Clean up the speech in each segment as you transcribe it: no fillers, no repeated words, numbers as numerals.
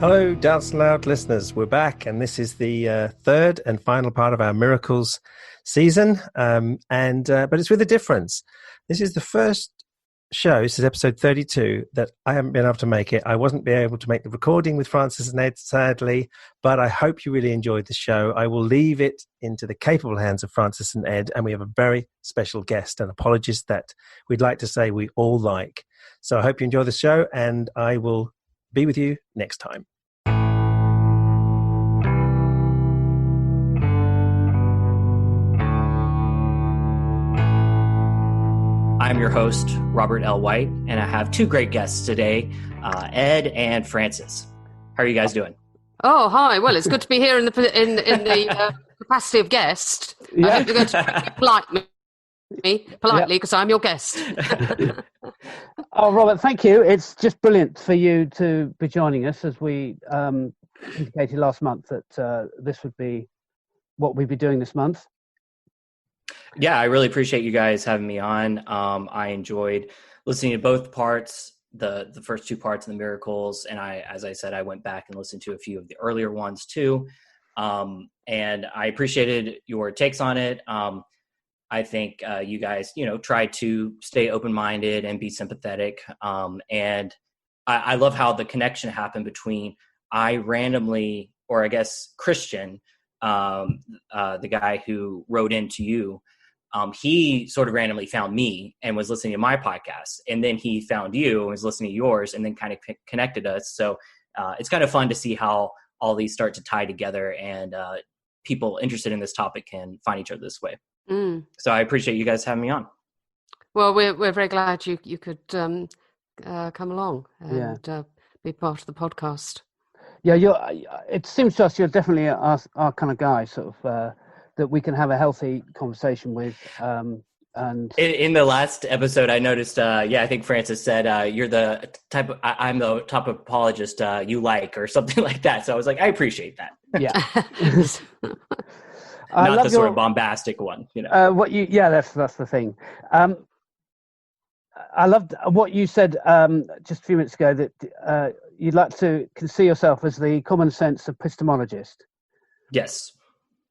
Hello, doubtsaloud listeners. We're back, and this is the third and final part of our Miracles season. But it's with a difference. This is the first show. This is episode 32 that I haven't been able to make it. I wasn't able to make the recording with Francis and Ed, sadly, but I hope you really enjoyed the show. I will leave it into the capable hands of Francis and Ed, and we have a very special guest, an apologist that we'd like to say we all like. So I hope you enjoy the show, and I will be with you next time. I'm your host, Robert L. White, and I have two great guests today, Ed and Francis. How are you guys doing? Oh, hi. Well, it's good to be here in the capacity of guest. Yeah. I hope you're going to be politely, because I'm your guest. Oh, Robert, thank you. It's just brilliant for you to be joining us, as we indicated last month that this would be what we'd be doing this month. Yeah, I really appreciate you guys having me on. I enjoyed listening to both parts, the first two parts of the Miracles, and as I said, I went back and listened to a few of the earlier ones too, and I appreciated your takes on it. I think you guys, try to stay open-minded and be sympathetic, and I love how the connection happened between Christian, the guy who wrote into you. He sort of randomly found me and was listening to my podcast, and then he found you and was listening to yours, and then kind of connected us. So it's kind of fun to see how all these start to tie together, and people interested in this topic can find each other this way. So I appreciate you guys having me on. Well, we're very glad you could come along and be part of the podcast. Yeah, it seems to us you're definitely our kind of guy, sort of, that we can have a healthy conversation with. And in the last episode, I noticed, I think Francis said, you're the type of, I'm the type of apologist you like, or something like that. So I was like, I appreciate that. Yeah. Not the sort of bombastic one, that's the thing. I loved what you said just a few minutes ago, that you'd like to see yourself as the common sense epistemologist. Yes.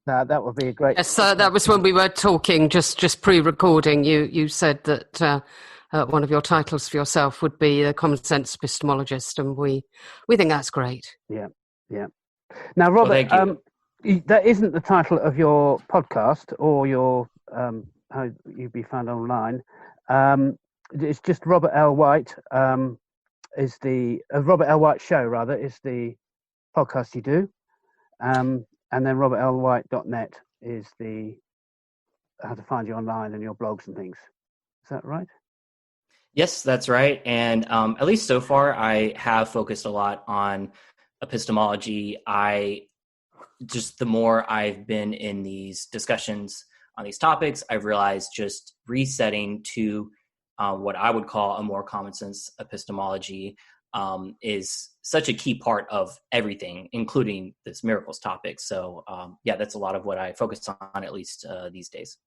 That would be a great... Yes, that was when we were talking, just pre-recording. You said that one of your titles for yourself would be the common sense epistemologist, and we think that's great. Yeah. Now, Robert, that isn't the title of your podcast or your how you'd be found online. It's just Robert L. White is the Robert L. White Show, rather, is the podcast you do. And then robertlwhite.net is how to find you online and your blogs and things. Is that right? Yes, that's right. And at least so far, I have focused a lot on epistemology. The more I've been in these discussions on these topics, I've realized just resetting to what I would call a more common sense epistemology is such a key part of everything, including this miracles topic. So that's a lot of what I focus on, at least these days.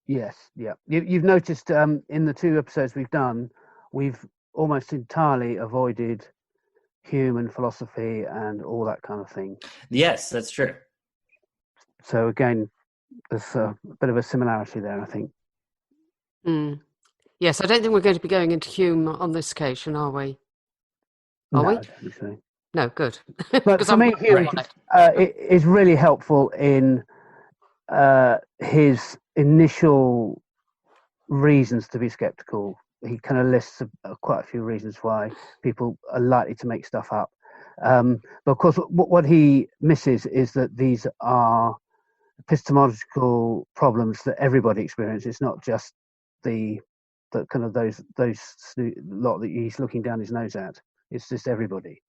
Yes, yeah. You've noticed in the two episodes we've done, we've almost entirely avoided human philosophy and all that kind of thing. Yes, that's true. So again, there's a bit of a similarity there, I think. Yes, I don't think we're going to be going into Hume on this occasion, are we? Are we? I don't think so. No, good. But for me, Hume is really helpful in his initial reasons to be skeptical. He kind of lists quite a few reasons why people are likely to make stuff up. But of course, what he misses is that these are epistemological problems that everybody experiences. It's not just the kind of those lot that he's looking down his nose at. It's just everybody.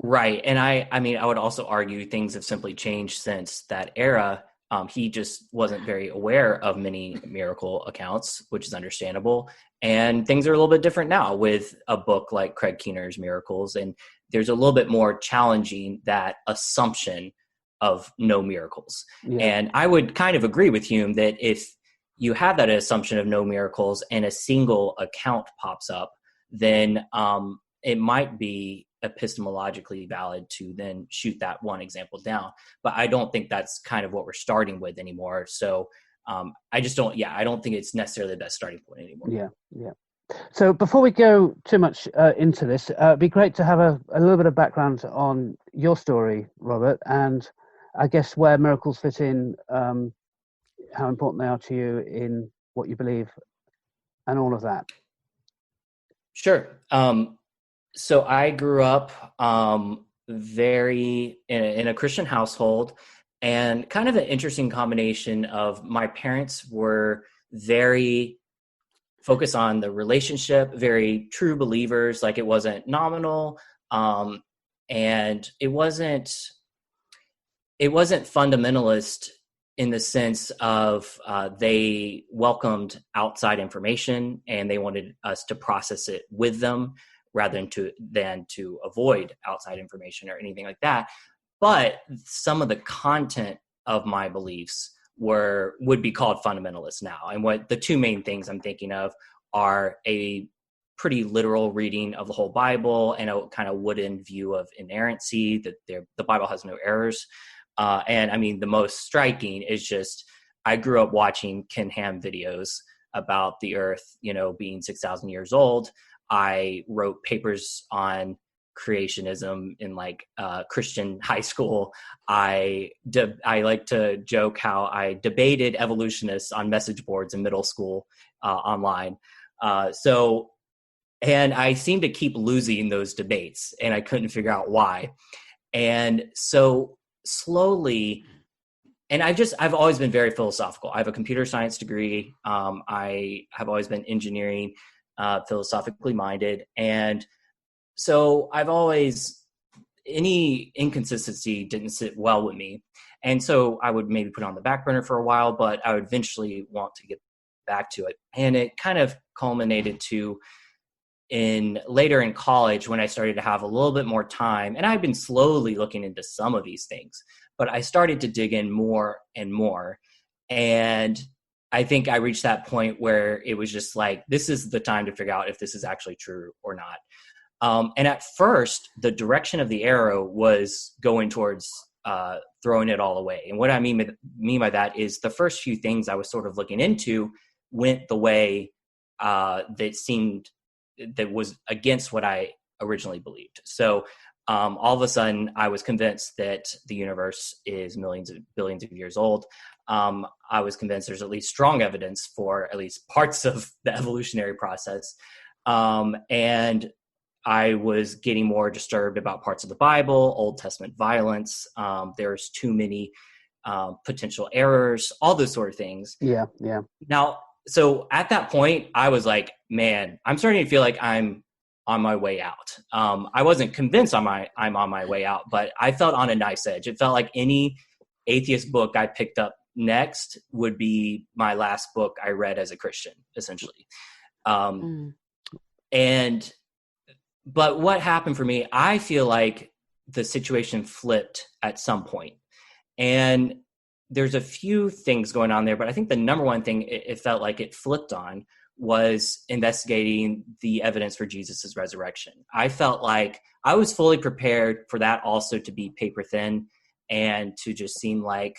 Right. And I mean, I would also argue things have simply changed since that era. He just wasn't very aware of many miracle accounts, which is understandable. And things are a little bit different now with a book like Craig Keener's Miracles. And there's a little bit more challenging that assumption of no miracles. Yeah. And I would kind of agree with Hume that if you have that assumption of no miracles and a single account pops up, then it might be epistemologically valid to then shoot that one example down. But I don't think that's kind of what we're starting with anymore. So I don't think it's necessarily the best starting point anymore. Yeah. So before we go too much into this, it'd be great to have a little bit of background on your story, Robert, and I guess where miracles fit in, how important they are to you in what you believe, and all of that. Sure. So I grew up in a Christian household, and kind of an interesting combination of my parents were very focused on the relationship, very true believers, like it wasn't nominal, and it wasn't fundamentalist in the sense of they welcomed outside information and they wanted us to process it with them rather than to avoid outside information or anything like that. But some of the content of my beliefs would be called fundamentalist now. And what the two main things I'm thinking of are a pretty literal reading of the whole Bible and a kind of wooden view of inerrancy, that the Bible has no errors. And I mean, the most striking is just, I grew up watching Ken Ham videos about the earth, being 6,000 years old. I wrote papers on creationism in Christian high school. I like to joke how I debated evolutionists on message boards in middle school online. And I seemed to keep losing those debates, and I couldn't figure out why. And so slowly, and I've always been very philosophical. I have a computer science degree. I have always been engineering, philosophically minded. And so any inconsistency didn't sit well with me. And so I would maybe put it on the back burner for a while, but I would eventually want to get back to it. And it kind of culminated to later in college when I started to have a little bit more time. And I've been slowly looking into some of these things, but I started to dig in more and more. And I think I reached that point where it was just like, this is the time to figure out if this is actually true or not. And at first, the direction of the arrow was going towards throwing it all away. And what I mean by that is the first few things I was sort of looking into went the way that was against what I originally believed. So all of a sudden, I was convinced that the universe is millions of billions of years old. I was convinced there's at least strong evidence for at least parts of the evolutionary process. And I was getting more disturbed about parts of the Bible, Old Testament violence. There's too many potential errors, all those sort of things. Yeah. Now, so at that point, I was like, man, I'm starting to feel like I'm on my way out. I wasn't convinced I'm on my way out, but I felt on a nice edge. It felt like any atheist book I picked up next would be my last book I read as a Christian, essentially. But what happened for me, I feel like the situation flipped at some point. And there's a few things going on there, but I think the number one thing it felt like it flipped on was investigating the evidence for Jesus's resurrection. I felt like I was fully prepared for that also to be paper thin and to just seem like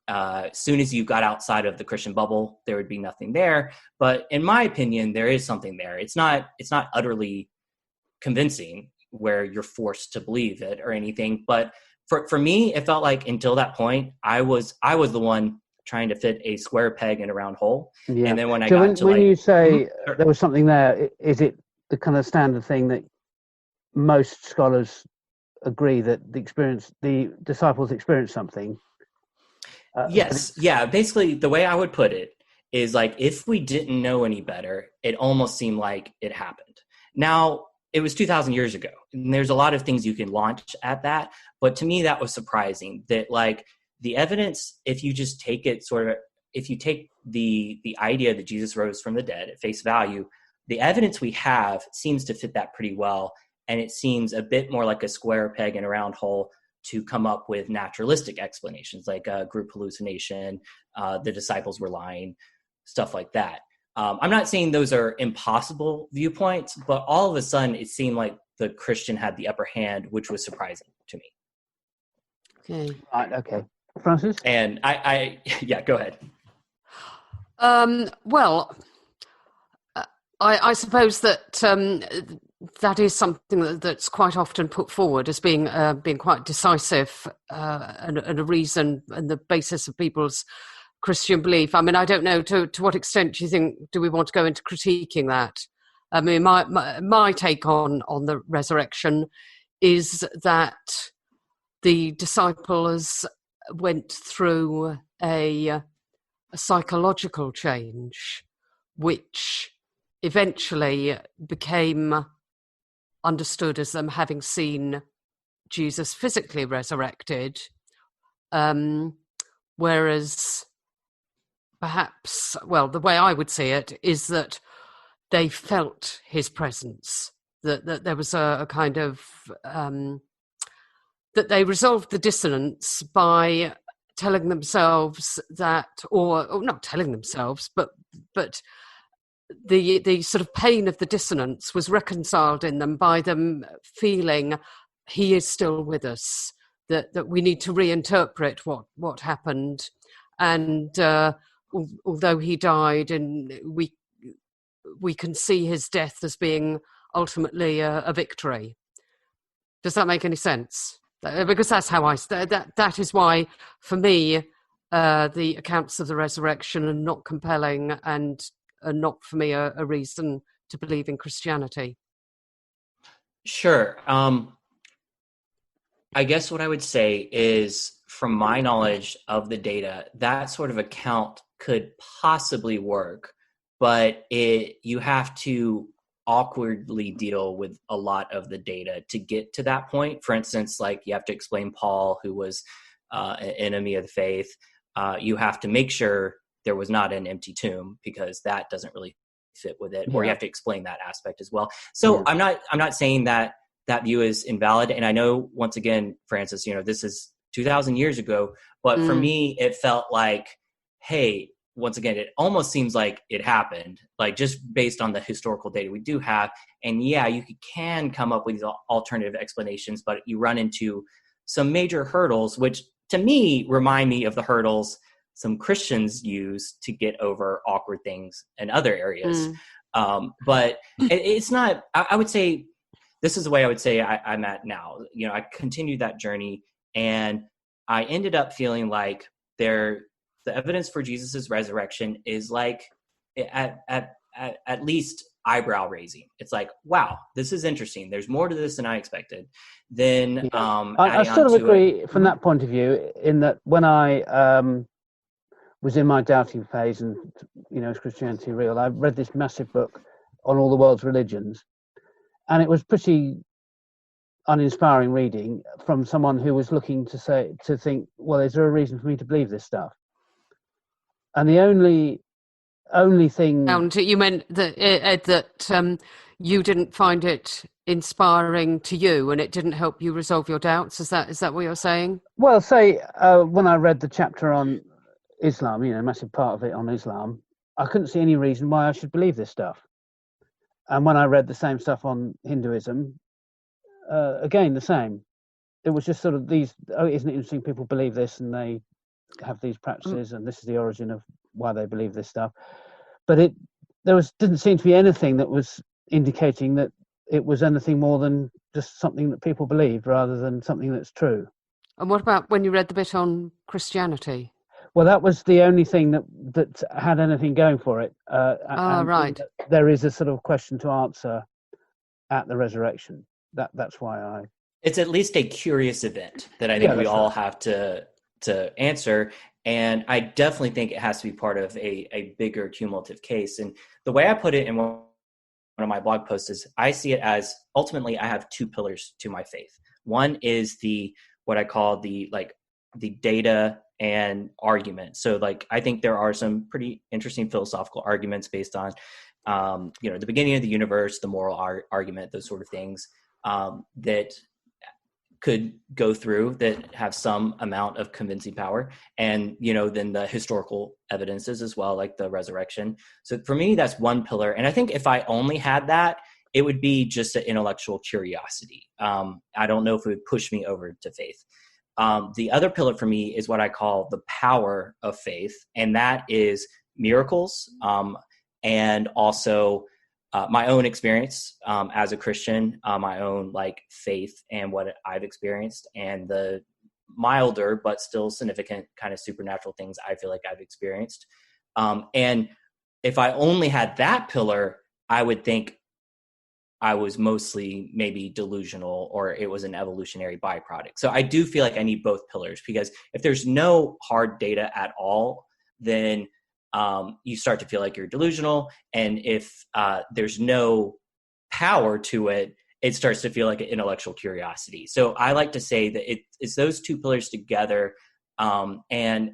as soon as you got outside of the Christian bubble, there would be nothing there. But in my opinion, there is something there. It's not utterly convincing where you're forced to believe it or anything. But for me, it felt like until that point, I was the one trying to fit a square peg in a round hole. Yeah. And then when when you say there was something there, is it the kind of standard thing that most scholars agree that the disciples experienced something? Yes. Yeah. Basically, the way I would put it is like, if we didn't know any better, it almost seemed like it happened. Now, it was 2,000 years ago, and there's a lot of things you can launch at that. But to me, that was surprising that like the evidence, if you just take it if you take the idea that Jesus rose from the dead at face value, the evidence we have seems to fit that pretty well. And it seems a bit more like a square peg in a round hole to come up with naturalistic explanations like group hallucination, the disciples were lying, stuff like that. I'm not saying those are impossible viewpoints, but all of a sudden it seemed like the Christian had the upper hand, which was surprising to me. Okay. Right. Okay. Francis? And I yeah, go ahead. Well, I suppose that that is something that's quite often put forward as being quite decisive and a reason and the basis of people's Christian belief. I mean, I don't know to what extent do you think, do we want to go into critiquing that? I mean, my take on the resurrection is that the disciples went through a psychological change, which eventually became understood as them having seen Jesus physically resurrected, whereas perhaps, well, the way I would see it is that they felt his presence, that there was a kind of, that they resolved the dissonance by telling themselves that, or not telling themselves, but the sort of pain of the dissonance was reconciled in them by them feeling he is still with us, that we need to reinterpret what happened. And although he died, and we can see his death as being ultimately a victory. Does that make any sense? Because that's how that is why, for me, the accounts of the resurrection are not compelling and are not, for me, a reason to believe in Christianity. Sure. I guess what I would say is, from my knowledge of the data, that sort of account could possibly work, but you have to awkwardly deal with a lot of the data to get to that point. For instance, like you have to explain Paul, who was an enemy of the faith. You have to make sure there was not an empty tomb, because that doesn't really fit with it. Yeah. Or you have to explain that aspect as well. So yeah. I'm not saying that view is invalid. And I know, once again, Francis, this is 2,000 years ago, but for me, it felt like, hey, once again, it almost seems like it happened, like just based on the historical data we do have. And yeah, you can come up with these alternative explanations, but you run into some major hurdles, which to me remind me of the hurdles some Christians use to get over awkward things in other areas. But it's not, I would say, this is the way I would say I'm at now. I continued that journey, and I ended up feeling like the evidence for Jesus's resurrection is like at least eyebrow raising. It's like, wow, this is interesting. There's more to this than I expected. Then I sort of agree from that point of view, in that when I was in my doubting phase and, is Christianity real, I read this massive book on all the world's religions, and it was pretty uninspiring reading from someone who was looking to think, well, is there a reason for me to believe this stuff? And the only thing... You meant that you didn't find it inspiring to you, and it didn't help you resolve your doubts? Is that what you're saying? Well, say when I read the chapter on Islam, a massive part of it on Islam, I couldn't see any reason why I should believe this stuff. And when I read the same stuff on Hinduism, again, the same. It was just sort of these, isn't it interesting, people believe this and they have these practices and this is the origin of why they believe this stuff. But didn't seem to be anything that was indicating that it was anything more than just something that people believed rather than something that's true. And what about when you read the bit on Christianity? Well, that was the only thing that had anything going for it. Right. There is a sort of question to answer at the resurrection. That's why it's at least a curious event that I think we all have to answer. And I definitely think it has to be part of a bigger cumulative case. And the way I put it in one of my blog posts is, I see it as, ultimately, I have two pillars to my faith. One is what I call the data and argument. So I think there are some pretty interesting philosophical arguments based on, the beginning of the universe, the moral argument, those sort of things that could go through, that have some amount of convincing power. And, then the historical evidences as well, like the resurrection. So for me, that's one pillar. And I think if I only had that, it would be just an intellectual curiosity. I don't know if it would push me over to faith. The other pillar for me is what I call the power of faith, and that is miracles, and also my own experience as a Christian, my own like faith and what I've experienced, and the milder but still significant kind of supernatural things I feel like I've experienced. And if I only had that pillar, I would think I was mostly maybe delusional, or it was an evolutionary byproduct. So I do feel like I need both pillars, because if there's no hard data at all, then you start to feel like you're delusional. And if there's no power to it, it starts to feel like an intellectual curiosity. So I like to say that it's those two pillars together. And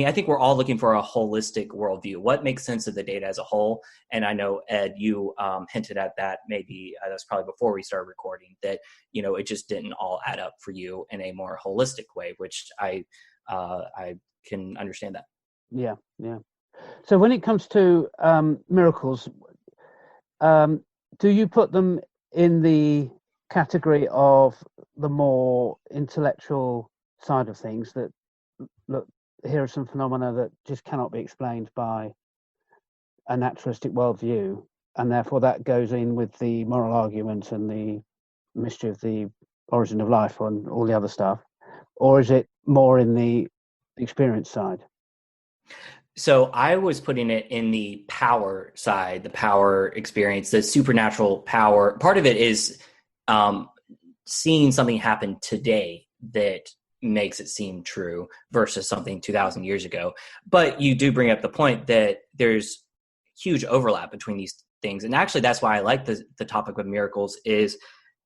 I think we're all looking for a holistic worldview. What makes sense of the data as a whole? And I know, Ed, you hinted at that maybe, that was probably before we started recording, that, it just didn't all add up for you in a more holistic way, which I can understand that. Yeah. So when it comes to miracles, do you put them in the category of the more intellectual side of things, that look, here are some phenomena that just cannot be explained by a naturalistic worldview, and therefore that goes in with the moral argument and the mystery of the origin of life and all the other stuff? Or is it more in the experience side? So I was putting it in the power side, the power experience, the supernatural power. Part of it is seeing something happen today that makes it seem true versus something 2,000 years ago. But you do bring up the point that there's huge overlap between these things. And actually, that's why I like the topic of miracles. Is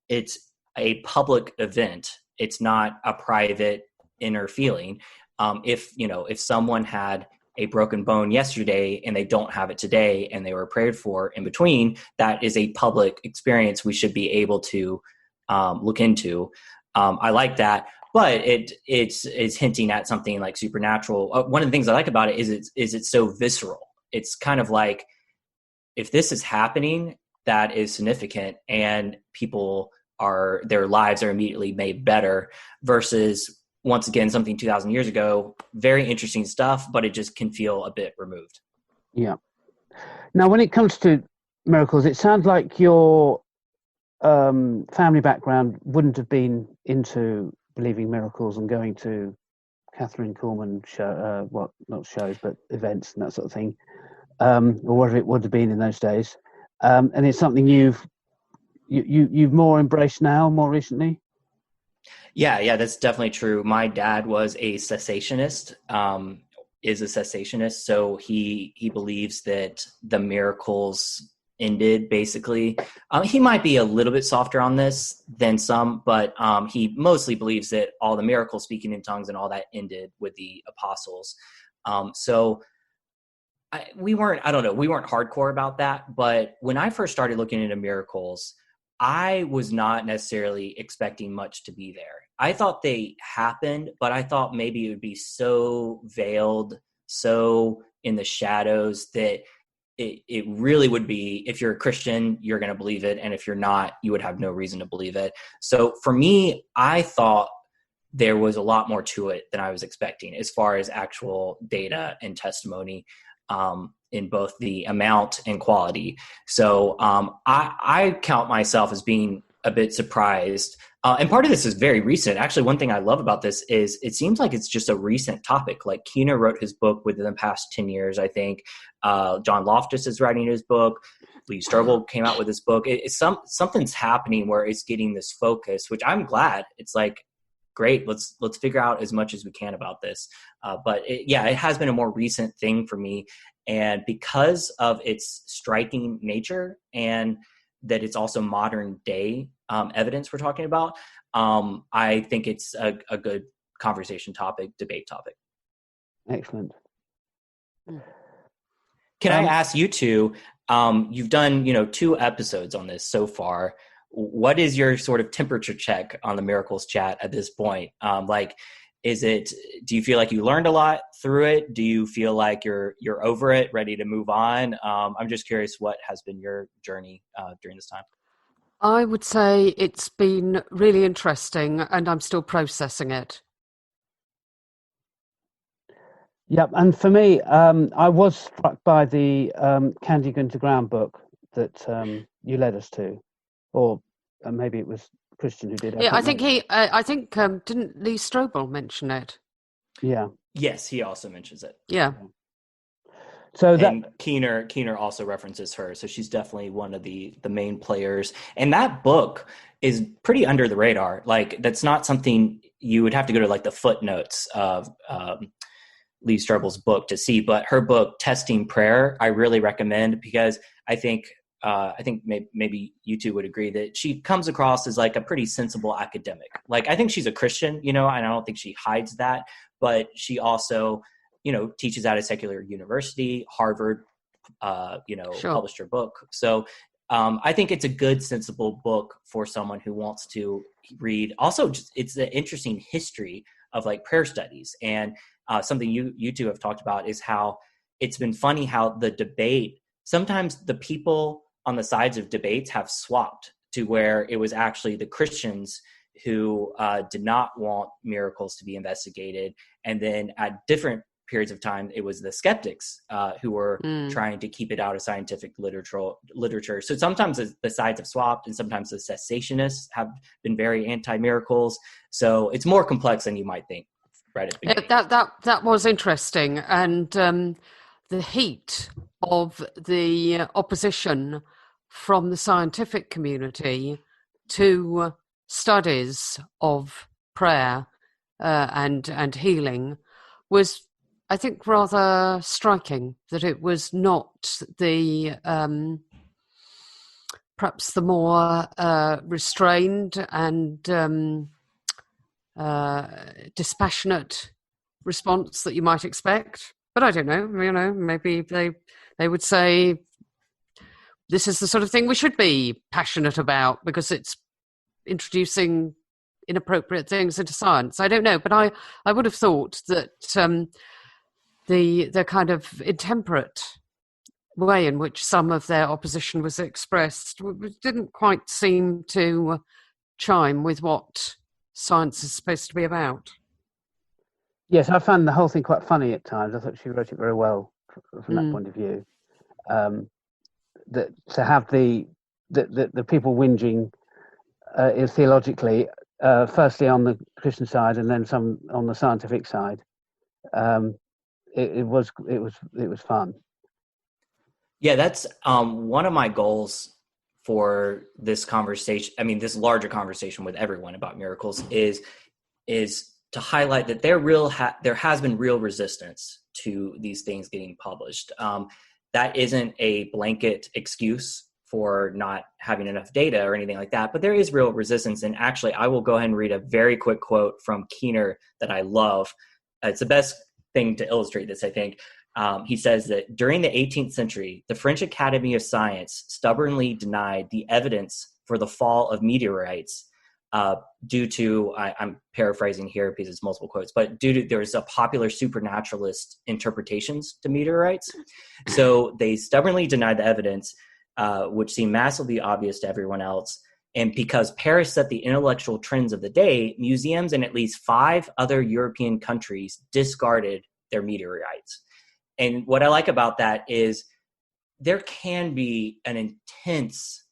it's a public event. It's not a private inner feeling. If someone had a broken bone yesterday and they don't have it today and they were prayed for in between, that is a public experience we should be able to look into. I like that, but it's hinting at something like supernatural. One of the things I like about it is it's so visceral. It's kind of like, if this is happening, that is significant, and their lives are immediately made better, versus, once again, something 2,000 years ago, very interesting stuff, but it just can feel a bit removed. Yeah. Now, when it comes to miracles, it sounds like your family background wouldn't have been into believing miracles and going to Catherine Kuhlman not shows, but events and that sort of thing, or whatever it would have been in those days. And it's something you've more embraced now, more recently. Yeah, that's definitely true. My dad was a cessationist, so he believes that the miracles ended, basically. He might be a little bit softer on this than some, but he mostly believes that all the miracles, speaking in tongues and all that, ended with the apostles. We weren't hardcore about that, but when I first started looking into miracles, I was not necessarily expecting much to be there. I thought they happened, but I thought maybe it would be so veiled, so in the shadows, that it really would be, if you're a Christian, you're going to believe it. And if you're not, you would have no reason to believe it. So for me, I thought there was a lot more to it than I was expecting, as far as actual data and testimony, in both the amount and quality. So I count myself as being a bit surprised. And part of this is very recent. Actually, one thing I love about this is it seems like it's just a recent topic. Like, Keener wrote his book within the past 10 years, I think. John Loftus is writing his book. Lee Strobel came out with his book. Something's happening where it's getting this focus, which I'm glad. It's like, great, let's figure out as much as we can about this. But it has been a more recent thing for me. And because of its striking nature, and that it's also modern day evidence we're talking about, I think it's a good conversation topic, debate topic. Excellent. Can I ask you two, you've done, 2 episodes on this so far. What is your sort of temperature check on the Miracles chat at this point? Do you feel like you learned a lot through it? Do you feel like you're over it, ready to move on? I'm just curious what has been your journey during this time. I would say it's been really interesting, and I'm still processing it. Yep, and for me, I was struck by the Candy Gunther Brown book that you led us to, or maybe it was Christian who did. I think didn't Lee Strobel mention it? Yeah. Yes, he also mentions it. Yeah. So and Keener also references her, so she's definitely one of the main players. And that book is pretty under the radar. Like, that's not something you would have to go to like the footnotes of Lee Strobel's book to see, but her book Testing Prayer I really recommend, because I think maybe you two would agree that she comes across as like a pretty sensible academic. Like, I think she's a Christian, and I don't think she hides that, but she also, teaches at a secular university. Harvard, Sure. published her book. So I think it's a good, sensible book for someone who wants to read. Also, it's an interesting history of like prayer studies. And something you two have talked about is how it's been funny how the debate, sometimes the people on the sides of debates have swapped to where it was actually the Christians who did not want miracles to be investigated. And then at different periods of time, it was the skeptics who were trying to keep it out of scientific literature. So sometimes the sides have swapped, and sometimes the cessationists have been very anti-miracles. So it's more complex than you might think right at the beginning. That was interesting. And the heat of the opposition from the scientific community to studies of prayer and healing was, I think, rather striking. That it was not the perhaps the more restrained and dispassionate response that you might expect. But I don't know. Maybe they would say this is the sort of thing we should be passionate about because it's introducing inappropriate things into science. I don't know, but I would have thought that the kind of intemperate way in which some of their opposition was expressed didn't quite seem to chime with what science is supposed to be about. Yes, I found the whole thing quite funny at times. I thought she wrote it very well from that point of view. That to have the people whinging theologically, firstly on the Christian side and then some on the scientific side, it was fun. Yeah, that's one of my goals for this conversation. I mean, this larger conversation with everyone about miracles is to highlight that there has been real resistance to these things getting published. That isn't a blanket excuse for not having enough data or anything like that, but there is real resistance. And actually, I will go ahead and read a very quick quote from Keener that I love. It's the best thing to illustrate this, I think. He says that during the 18th century, the French Academy of Science stubbornly denied the evidence for the fall of meteorites due to, I'm paraphrasing here because it's multiple quotes, but there's a popular supernaturalist interpretations to meteorites. So they stubbornly denied the evidence, which seemed massively obvious to everyone else. And because Paris set the intellectual trends of the day, museums in at least 5 other European countries discarded their meteorites. And what I like about that is there can be an intense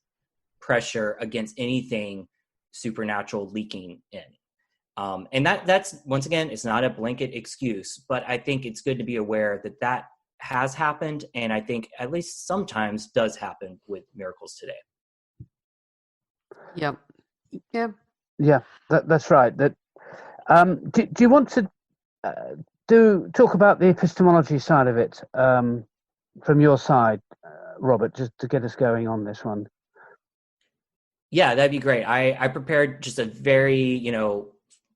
pressure against anything supernatural leaking in. And that's, once again, it's not a blanket excuse, but I think it's good to be aware that has happened. And I think at least sometimes does happen with miracles today. Yeah. Yeah, that's right. That do you want to talk about the epistemology side of it from your side, Robert, just to get us going on this one? Yeah, that'd be great. I prepared just a very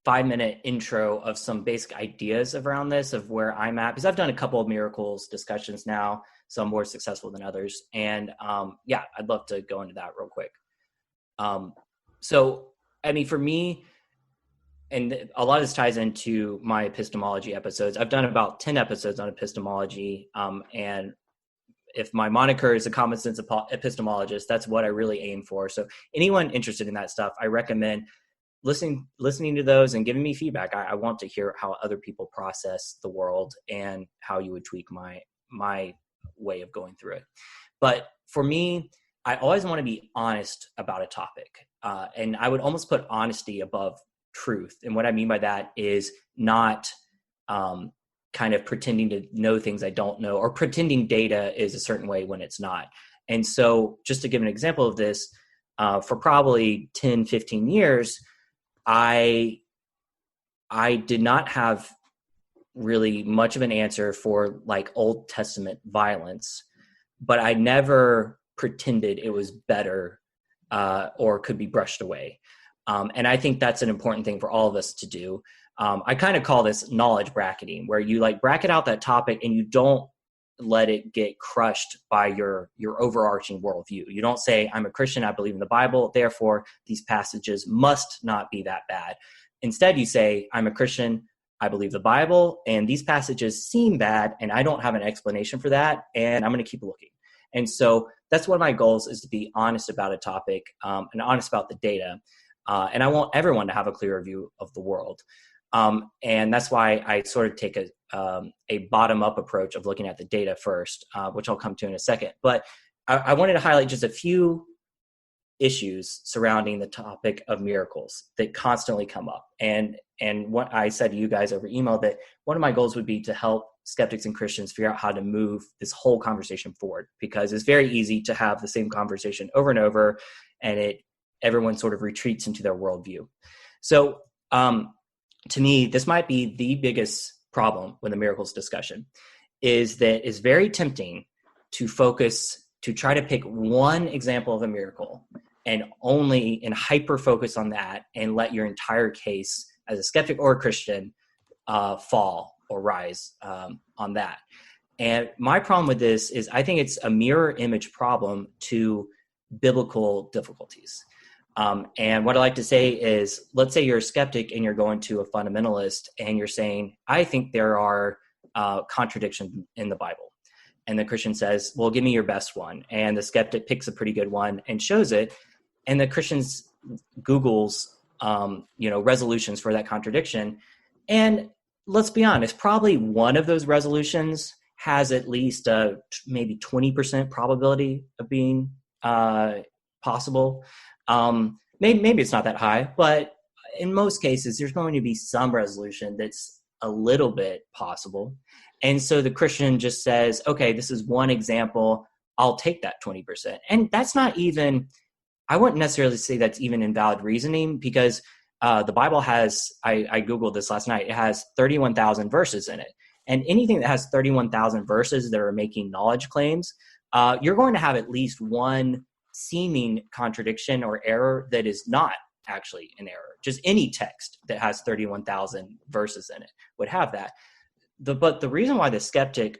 5-minute intro of some basic ideas around this, of where I'm at, because I've done a couple of miracles discussions now, some more successful than others. And I'd love to go into that real quick. So, I mean, for me, and a lot of this ties into my epistemology episodes. I've done about 10 episodes on epistemology, and if my moniker is a common sense epistemologist, that's what I really aim for. So anyone interested in that stuff, I recommend listening to those and giving me feedback. I want to hear how other people process the world and how you would tweak my way of going through it. But for me, I always want to be honest about a topic. And I would almost put honesty above truth. And what I mean by that is not kind of pretending to know things I don't know, or pretending data is a certain way when it's not. And so just to give an example of this, for probably 10, 15 years, I did not have really much of an answer for like Old Testament violence, but I never pretended it was better or could be brushed away. And I think that's an important thing for all of us to do. I kind of call this knowledge bracketing, where you like bracket out that topic and you don't let it get crushed by your overarching worldview. You don't say, I'm a Christian, I believe in the Bible, therefore these passages must not be that bad. Instead, you say, I'm a Christian, I believe the Bible, and these passages seem bad, and I don't have an explanation for that, and I'm going to keep looking. And so that's one of my goals, is to be honest about a topic and honest about the data. And I want everyone to have a clearer view of the world. And that's why I sort of take a bottom-up approach of looking at the data first, which I'll come to in a second. But I wanted to highlight just a few issues surrounding the topic of miracles that constantly come up. And what I said to you guys over email, that one of my goals would be to help skeptics and Christians figure out how to move this whole conversation forward, because it's very easy to have the same conversation over and over, and everyone sort of retreats into their worldview. So to me, this might be the biggest problem with the miracles discussion, is that it's very tempting to try to pick one example of a miracle and hyper focus on that, and let your entire case as a skeptic or a Christian fall or rise on that. And my problem with this is I think it's a mirror image problem to biblical difficulties. And what I like to say is, let's say you're a skeptic and you're going to a fundamentalist and you're saying, I think there are contradictions in the Bible. And the Christian says, well, give me your best one. And the skeptic picks a pretty good one and shows it. And the Christian Googles, resolutions for that contradiction. And let's be honest, probably one of those resolutions has at least a maybe 20% probability of being possible. Maybe it's not that high, but in most cases, there's going to be some resolution that's a little bit possible. And so the Christian just says, okay, this is one example, I'll take that 20%. And that's not even, I wouldn't necessarily say that's even invalid reasoning, because the Bible has, I Googled this last night, it has 31,000 verses in it. And anything that has 31,000 verses that are making knowledge claims, you're going to have at least one seeming contradiction or error that is not actually an error. Just any text that has 31,000 verses in it would have that. But the reason why the skeptic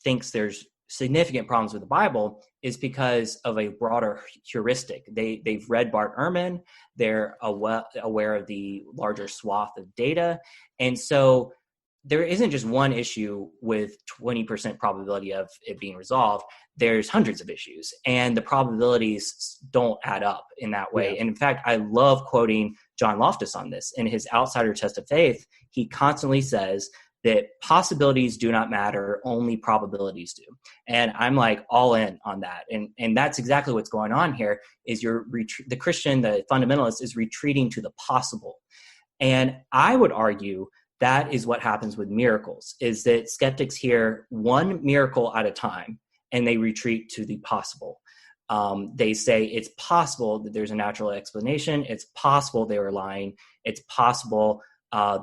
thinks there's significant problems with the Bible is because of a broader heuristic. They've read Bart Ehrman, they're aware of the larger swath of data, and so there isn't just one issue with 20% probability of it being resolved. There's hundreds of issues, and the probabilities don't add up in that way. Yeah. And in fact, I love quoting John Loftus on this. In his Outsider Test of Faith, he constantly says that possibilities do not matter, only probabilities do. And I'm like all in on that. And that's exactly what's going on here, is the Christian, the fundamentalist, is retreating to the possible. And I would argue that is what happens with miracles, is that skeptics hear one miracle at a time and they retreat to the possible. They say it's possible that there's a natural explanation. It's possible they were lying. It's possible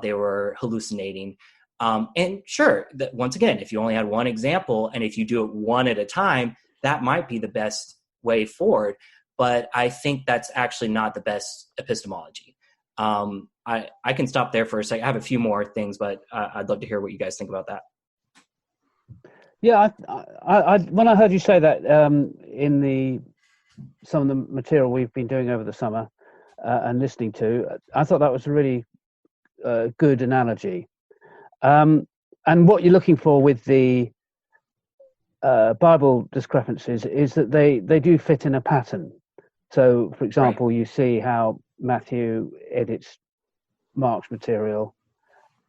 they were hallucinating. And sure, once again, if you only had one example and if you do it one at a time, that might be the best way forward. But I think that's actually not the best epistemology. I can stop there for a second. I have a few more things, but I'd love to hear what you guys think about that. Yeah, I when I heard you say that in some of the material we've been doing over the summer and listening to, I thought that was a really good analogy. And what you're looking for with the Bible discrepancies is that they do fit in a pattern. So, for example, you see how Matthew edits Mark's material,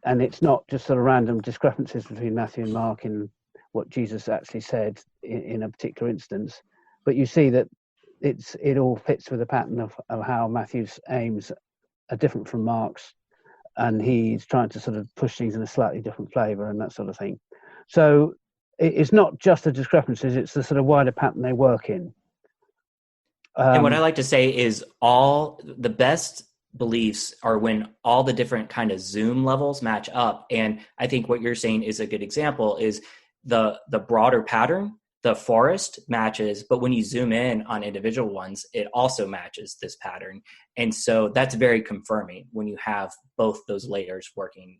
and it's not just sort of random discrepancies between Matthew and Mark in what Jesus actually said in a particular instance, but you see that it all fits with a pattern of how Matthew's aims are different from Mark's, and he's trying to sort of push things in a slightly different flavour and that sort of thing. So it's not just the discrepancies, it's the sort of wider pattern they work in. And what I like to say is all the best beliefs are when all the different kind of zoom levels match up. And I think what you're saying is a good example is the broader pattern, the forest matches, but when you zoom in on individual ones, it also matches this pattern. And so that's very confirming when you have both those layers working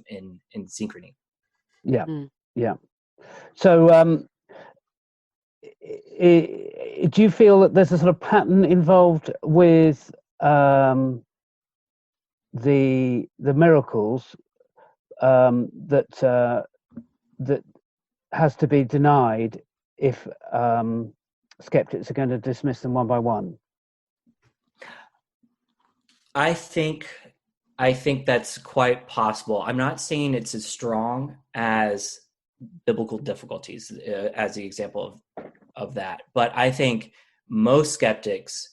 in synchrony. Yeah. Yeah. So do you feel that there's a sort of pattern involved with the miracles that has to be denied if skeptics are going to dismiss them one by one? I think that's quite possible. I'm not saying it's as strong as biblical difficulties as the example of that, but I think most skeptics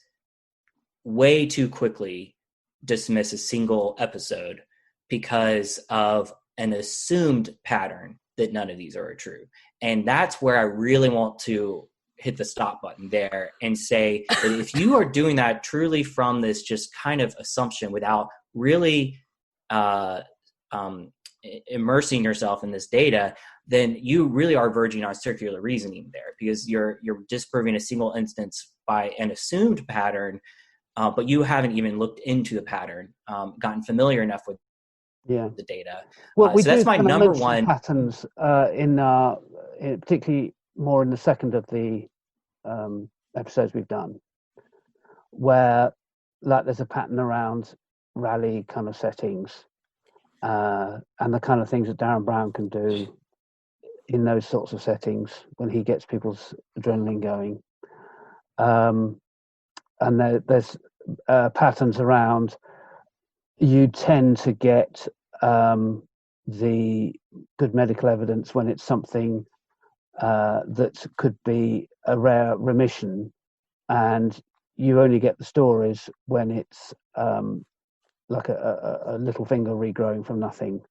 way too quickly dismiss a single episode because of an assumed pattern that none of these are true. And that's where I really want to hit the stop button there and say that if you are doing that truly from this just kind of assumption without really immersing yourself in this data, then you really are verging on circular reasoning there, because you're disproving a single instance by an assumed pattern, but you haven't even looked into the pattern, gotten familiar enough with the data. Well, so that's my number one patterns in particularly more in the second of the episodes we've done, where like there's a pattern around rally kind of settings and the kind of things that Darren Brown can do in those sorts of settings when he gets people's adrenaline going. And there's patterns around, you tend to get the good medical evidence when it's something that could be a rare remission, and you only get the stories when it's like a little finger regrowing from nothing.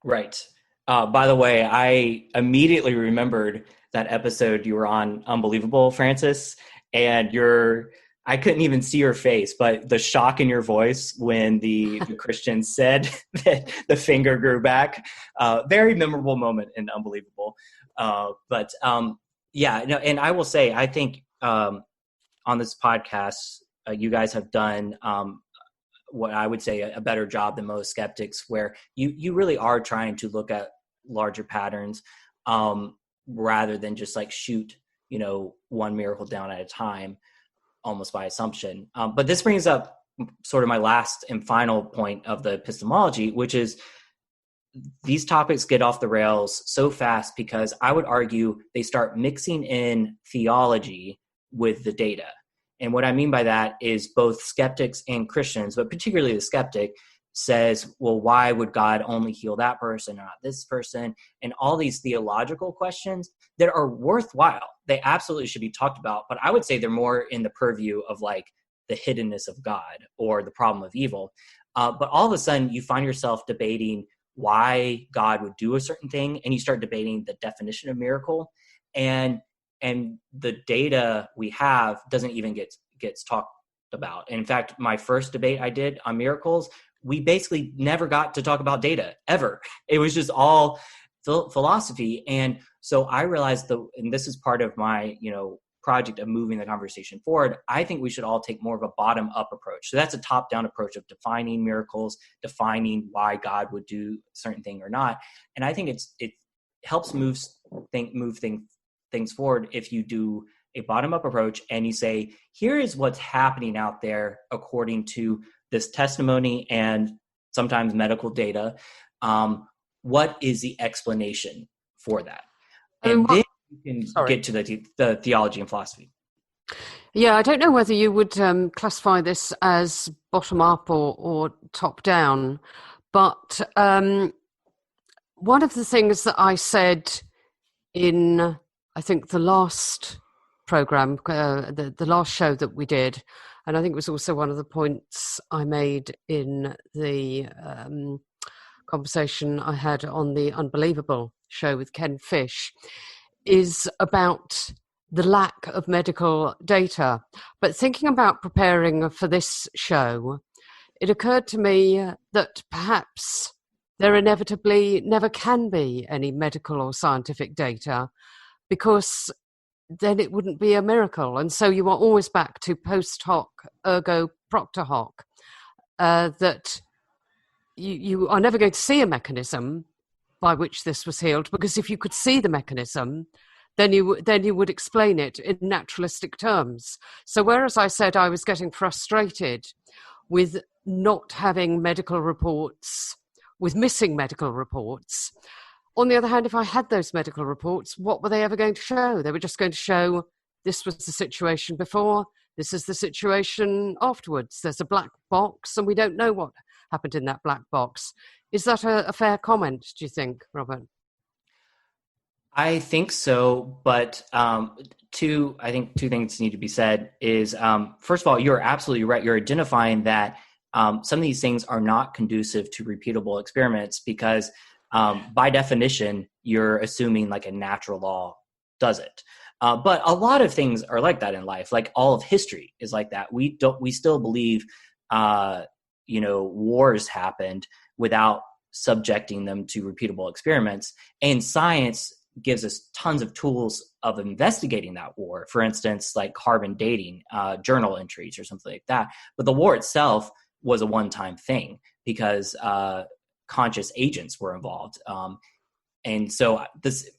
Right. By the way, I immediately remembered that episode you were on, Unbelievable, Francis, and I couldn't even see your face, but the shock in your voice when the Christian said that the finger grew back, very memorable moment in Unbelievable. And I will say, I think on this podcast, you guys have done what I would say a better job than most skeptics, where you really are trying to look at larger patterns rather than just like shoot, one miracle down at a time, almost by assumption. But this brings up sort of my last and final point of the epistemology, which is these topics get off the rails so fast because I would argue they start mixing in theology with the data. And what I mean by that is both skeptics and Christians, but particularly the skeptic, says, well, why would God only heal that person and not this person? And all these theological questions that are worthwhile. They absolutely should be talked about, but I would say they're more in the purview of like the hiddenness of God or the problem of evil. But all of a sudden you find yourself debating why God would do a certain thing, and you start debating the definition of miracle, and the data we have doesn't even gets talked about. And in fact, my first debate I did on miracles, we basically never got to talk about data ever. It was just all philosophy. And so I realized and this is part of my, project of moving the conversation forward, I think we should all take more of a bottom-up approach. So that's a top-down approach of defining miracles, defining why God would do a certain thing or not. And I think it helps move things forward if you do a bottom-up approach and you say, here is what's happening out there according to this testimony and sometimes medical data, what is the explanation for that? And then you can get to the theology and philosophy. Yeah, I don't know whether you would classify this as bottom-up or top-down, but one of the things that I said in, I think, the last program, the last show that we did, and I think it was also one of the points I made in the conversation I had on the Unbelievable show with Ken Fish, is about the lack of medical data. But thinking about preparing for this show, it occurred to me that perhaps there inevitably never can be any medical or scientific data, because then it wouldn't be a miracle. And so you are always back to post hoc, ergo propter hoc, that you are never going to see a mechanism by which this was healed, because if you could see the mechanism, then you would explain it in naturalistic terms. So whereas I said I was getting frustrated with not having medical reports, with missing medical reports, on the other hand, if I had those medical reports, what were they ever going to show? They were just going to show this was the situation before, this is the situation afterwards. There's a black box and we don't know what happened in that black box. Is that a fair comment, do you think, Robert? I think so, but two things need to be said is, first of all, you're absolutely right. You're identifying that some of these things are not conducive to repeatable experiments because by definition, you're assuming like a natural law does it. But a lot of things are like that in life. Like all of history is like that. We still believe, wars happened without subjecting them to repeatable experiments. And science gives us tons of tools of investigating that war. For instance, like carbon dating, journal entries or something like that. But the war itself was a one-time thing because conscious agents were involved. And so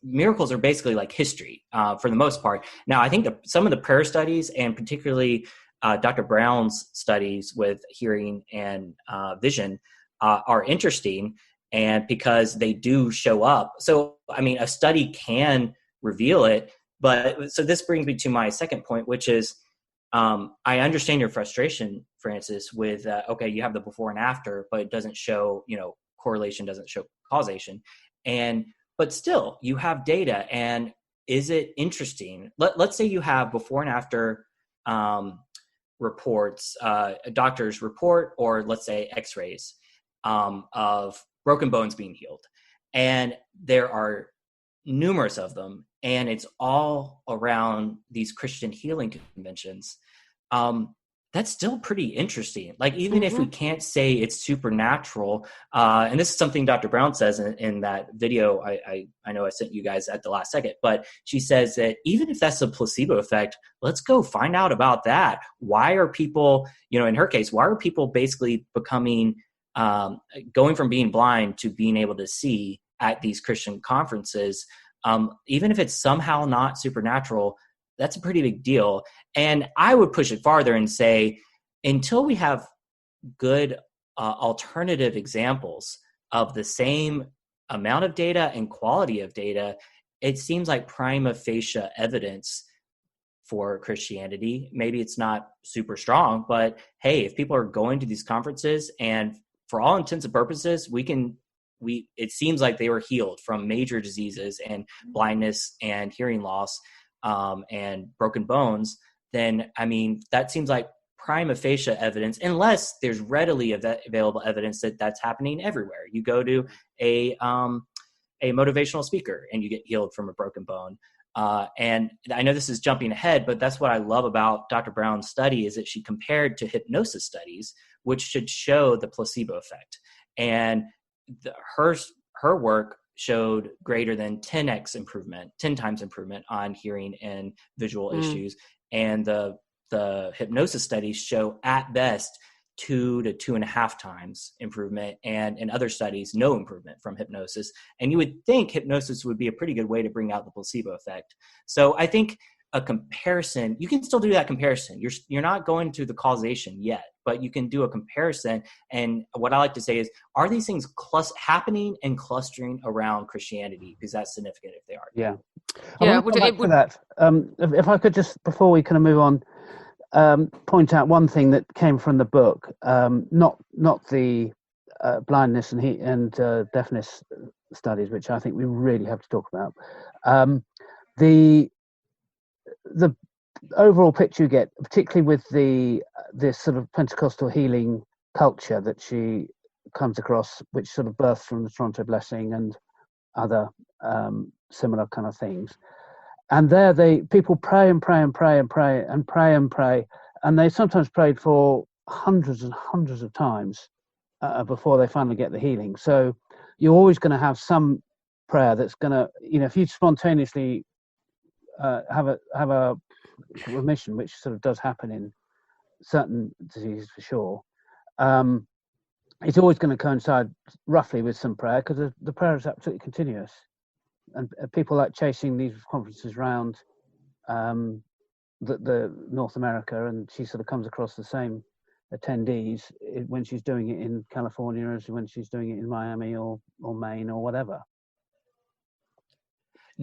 miracles are basically like history for the most part. Now, I think some of the prayer studies, and particularly Dr. Brown's studies with hearing and vision are interesting, and because they do show up. So, I mean, a study can reveal it. But so this brings me to my second point, which is I understand your frustration, Francis, with, okay, you have the before and after, but it doesn't show, correlation doesn't show causation. But still, you have data. And is it interesting? Let's say you have before and after reports, a doctor's report, or let's say x-rays of broken bones being healed. And there are numerous of them, and it's all around these Christian healing conventions. That's still pretty interesting. Like, even if we can't say it's supernatural, and this is something Dr. Brown says in that video, I know I sent you guys at the last second, but she says that even if that's a placebo effect, let's go find out about that. Why are people, in her case, why are people basically becoming, going from being blind to being able to see at these Christian conferences? Even if it's somehow not supernatural, that's a pretty big deal. And I would push it farther and say, until we have good alternative examples of the same amount of data and quality of data, it seems like prima facie evidence for Christianity. Maybe it's not super strong, but hey, if people are going to these conferences and for all intents and purposes, it seems like they were healed from major diseases and blindness and hearing loss, and broken bones, then, I mean, that seems like prima facie evidence, unless there's readily available evidence that that's happening everywhere. You go to a motivational speaker and you get healed from a broken bone. And I know this is jumping ahead, but that's what I love about Dr. Brown's study is that she compared to hypnosis studies, which should show the placebo effect. And her work showed greater than 10 times improvement on hearing and visual issues. And the hypnosis studies show at best 2 to 2.5 times improvement. And in other studies, no improvement from hypnosis. And you would think hypnosis would be a pretty good way to bring out the placebo effect. So I think a comparison, you can still do that comparison. You're not going to the causation yet, but you can do a comparison. And what I like to say is, are these things happening and clustering around Christianity? Because that's significant if they are. Yeah. Yeah, For that. If I could just, before we kind of move on, point out one thing that came from the book, not the blindness and deafness studies, which I think we really have to talk about. The overall picture you get, particularly with this sort of Pentecostal healing culture that she comes across, which sort of birthed from the Toronto Blessing and other similar kind of things. And there people pray and pray and pray and pray and pray and pray, and they sometimes prayed for hundreds and hundreds of times before they finally get the healing. So you're always going to have some prayer that's going to, if you spontaneously have a remission, which sort of does happen in certain diseases for sure, it's always going to coincide roughly with some prayer, because the prayer is absolutely continuous. And people like chasing these conferences around the North America, and she sort of comes across the same attendees when she's doing it in California as when she's doing it in Miami or Maine or whatever.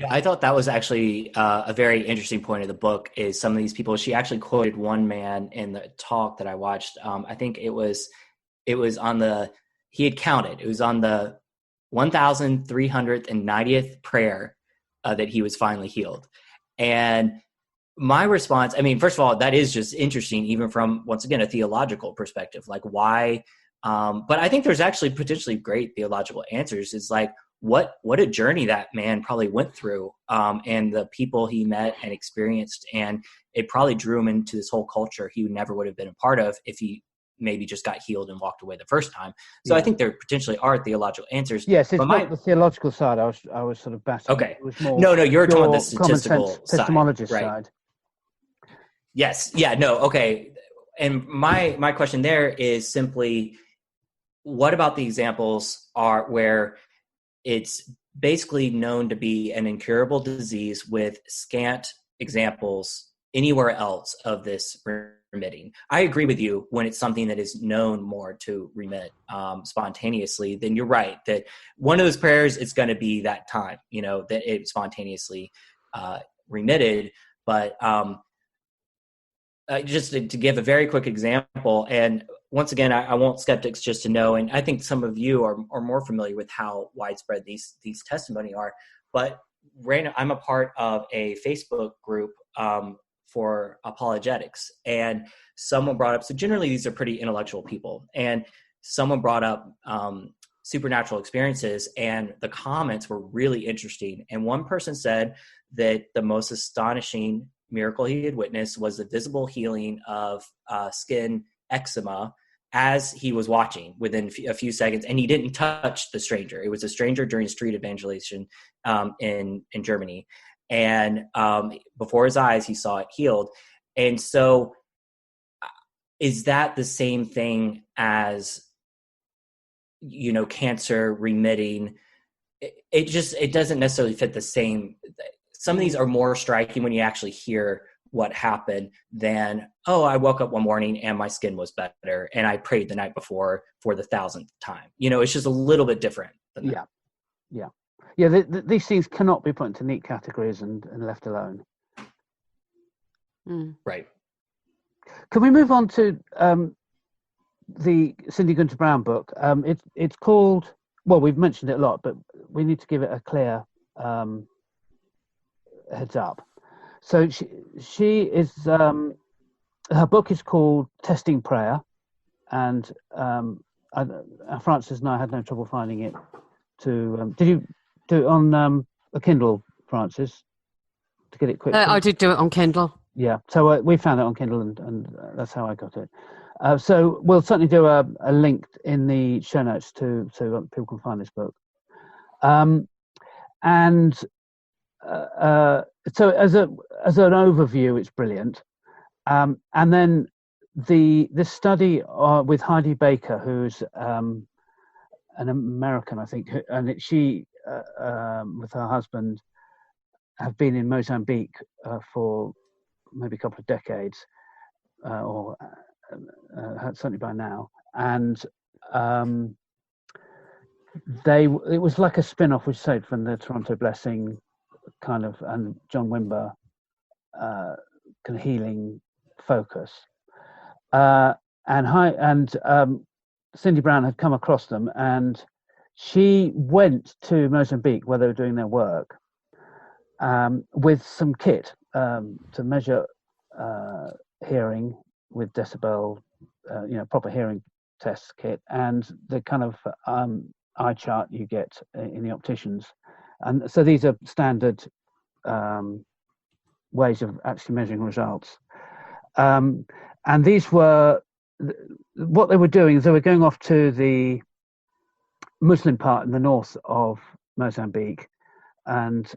I thought that was actually a very interesting point of the book, is some of these people. She actually quoted one man in the talk that I watched. I think it was he had counted. It was on the 1,390th prayer that he was finally healed. And my response, I mean, first of all, that is just interesting, even from, once again, a theological perspective, like why, but I think there's actually potentially great theological answers. Is like, what a journey that man probably went through, and the people he met and experienced, and it probably drew him into this whole culture he never would have been a part of if he maybe just got healed and walked away the first time. So I think there potentially are theological answers. Yes, it's not the theological side I was sort of batting. Okay. It was more no, you're talking about the statistical side. Epistemologist side. Yes. Yeah, no. Okay. And my question there is simply, what about the examples are where it's basically known to be an incurable disease with scant examples anywhere else of this remitting? I agree with you when it's something that is known more to remit spontaneously. Then you're right that one of those prayers is going to be that time, that it spontaneously remitted. But just to give a very quick example, and once again, I want skeptics just to know, and I think some of you are more familiar with how widespread these testimony are, but I'm a part of a Facebook group for apologetics, and someone brought up, so generally these are pretty intellectual people, and someone brought up supernatural experiences, and the comments were really interesting. And one person said that the most astonishing miracle he had witnessed was the visible healing of skin eczema as he was watching within a few seconds, and he didn't touch the stranger. It was a stranger during street evangelization in Germany, and before his eyes he saw it healed. And so is that the same thing as cancer remitting? It doesn't necessarily fit the same. Some of these are more striking when you actually hear what happened than, I woke up one morning and my skin was better and I prayed the night before for the 1,000th time. It's just a little bit different than that. Yeah. These things cannot be put into neat categories and left alone. Right. Can we move on to the Candy Gunther Brown book? It's called, well, we've mentioned it a lot, but we need to give it a clear heads up. So she is, her book is called Testing Prayer, and Francis and I had no trouble finding it. Did you do it on a Kindle, Francis, to get it quickly? I did do it on Kindle. Yeah, so we found it on Kindle, and that's how I got it. So we'll certainly do a link in the show notes so people can find this book. So as an overview, it's brilliant. And then this study with Heidi Baker, who's an American, I think, and she with her husband have been in Mozambique for maybe a couple of decades, certainly by now, and it was like a spin-off, which said from the Toronto Blessing kind of, and John Wimber kind of healing focus, and Cindy Brown had come across them, and she went to Mozambique where they were doing their work with some kit to measure hearing with decibel, proper hearing test kit, and the kind of eye chart you get in the opticians. And so these are standard ways of actually measuring results. And these were, what they were doing is they were going off to the Muslim part in the north of Mozambique and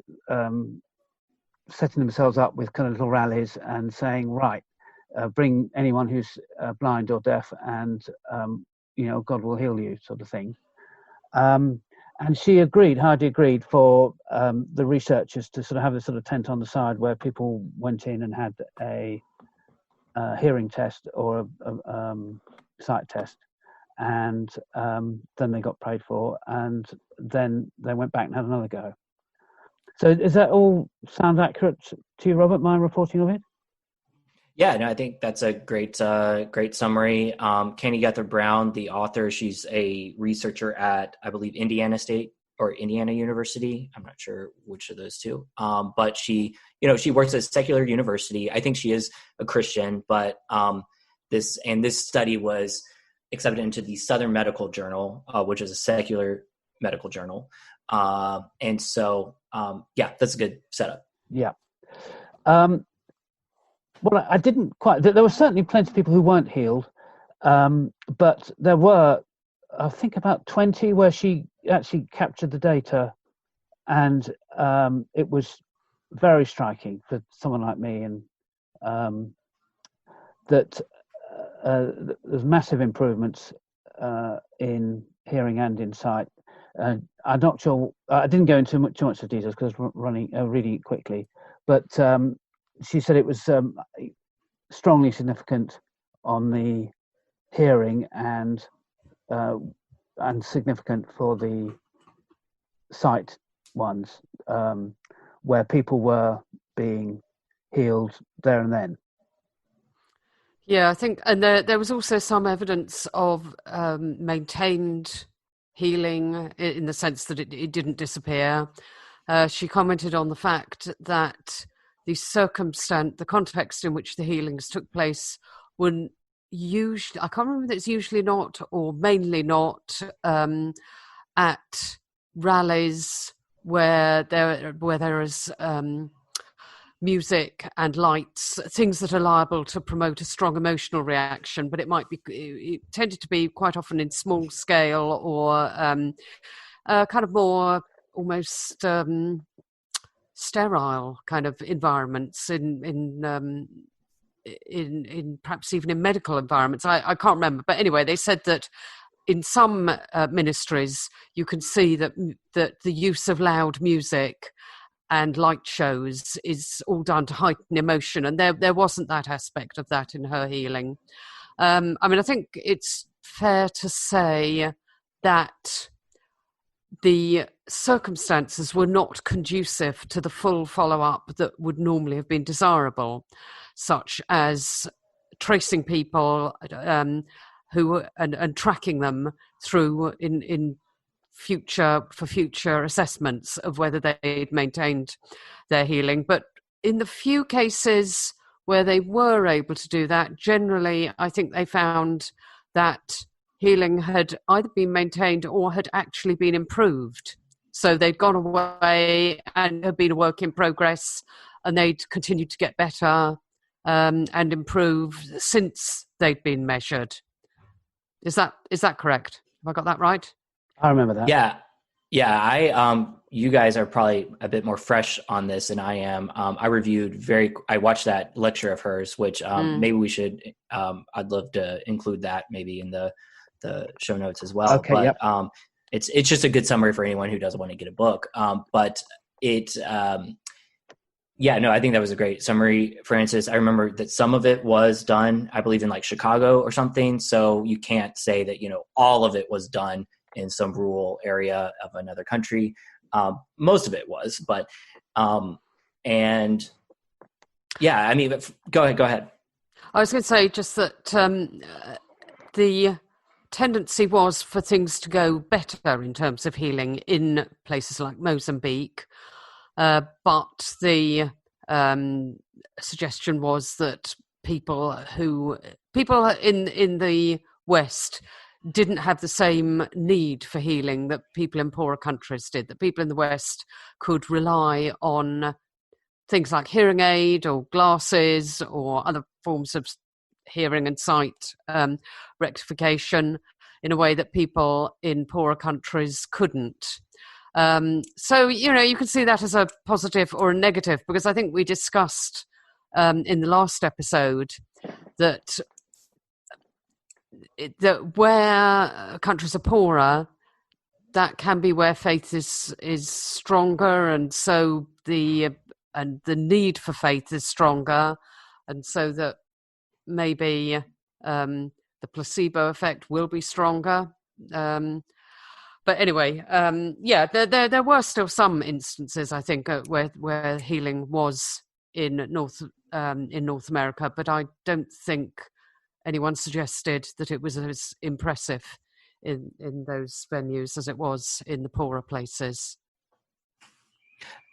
setting themselves up with kind of little rallies and saying, right, bring anyone who's blind or deaf, and God will heal you, sort of thing. And she Heidi agreed for the researchers to sort of have a sort of tent on the side where people went in and had a hearing test or a sight test, and then they got paid for, and then they went back and had another go. So does that all sound accurate to you, Robert, my reporting of it? Yeah, no, I think that's a great summary. Candy Gunther Brown, the author, she's a researcher at, I believe, Indiana State or Indiana University. I'm not sure which of those two. But she works at a secular university. I think she is a Christian, but this study was accepted into the Southern Medical Journal, which is a secular medical journal. And so, that's a good setup. Yeah. Well, I didn't quite. There were certainly plenty of people who weren't healed, but there were, I think, about 20 where she actually captured the data, and it was very striking for someone like me, and that there's massive improvements in hearing and in sight. I'm not sure. I didn't go into too much of details because I was reading it quickly, but. She said it was strongly significant on the hearing and significant for the sight ones, where people were being healed there and then. Yeah, I think, and there was also some evidence of maintained healing in the sense that it didn't disappear. She commented on the fact that the context in which the healings took place were usually, I can't remember if it's usually not or mainly not, at rallies where there is music and lights, things that are liable to promote a strong emotional reaction, but it tended to be quite often in small scale or kind of more almost sterile kind of environments in perhaps even in medical environments. I can't remember, but anyway, they said that in some ministries you can see that the use of loud music and light shows is all done to heighten emotion, and there wasn't that aspect of that in her healing. I think it's fair to say that the circumstances were not conducive to the full follow-up that would normally have been desirable, such as tracing people who and tracking them through in future assessments of whether they'd maintained their healing. But in the few cases where they were able to do that, generally I think they found that healing had either been maintained or had actually been improved. So they'd gone away and had been a work in progress, and they'd continued to get better and improve since they'd been measured. Is that correct? Have I got that right? I remember that. Yeah. You guys are probably a bit more fresh on this than I am. I watched that lecture of hers, which maybe we should. I'd love to include that maybe in the show notes as well. Okay, but it's just a good summary for anyone who doesn't want to get a book. But it Yeah, no, I think that was a great summary. For instance, I remember that some of it was done, I believe, in like Chicago or something. So you can't say that, all of it was done in some rural area of another country. Most of it was, but, and yeah, I mean, go ahead. I was going to say just that the tendency was for things to go better in terms of healing in places like Mozambique. But the suggestion was that people in the West didn't have the same need for healing that people in poorer countries did, that people in the West could rely on things like hearing aid or glasses or other forms of hearing and sight rectification in a way that people in poorer countries couldn't. So, you can see that as a positive or a negative, because I think we discussed in the last episode that where countries are poorer, that can be where faith is stronger, and so the need for faith is stronger, and so that maybe the placebo effect will be stronger. But anyway, there were still some instances, I think, where healing was in North America, but I don't think anyone suggested that it was as impressive in those venues as it was in the poorer places.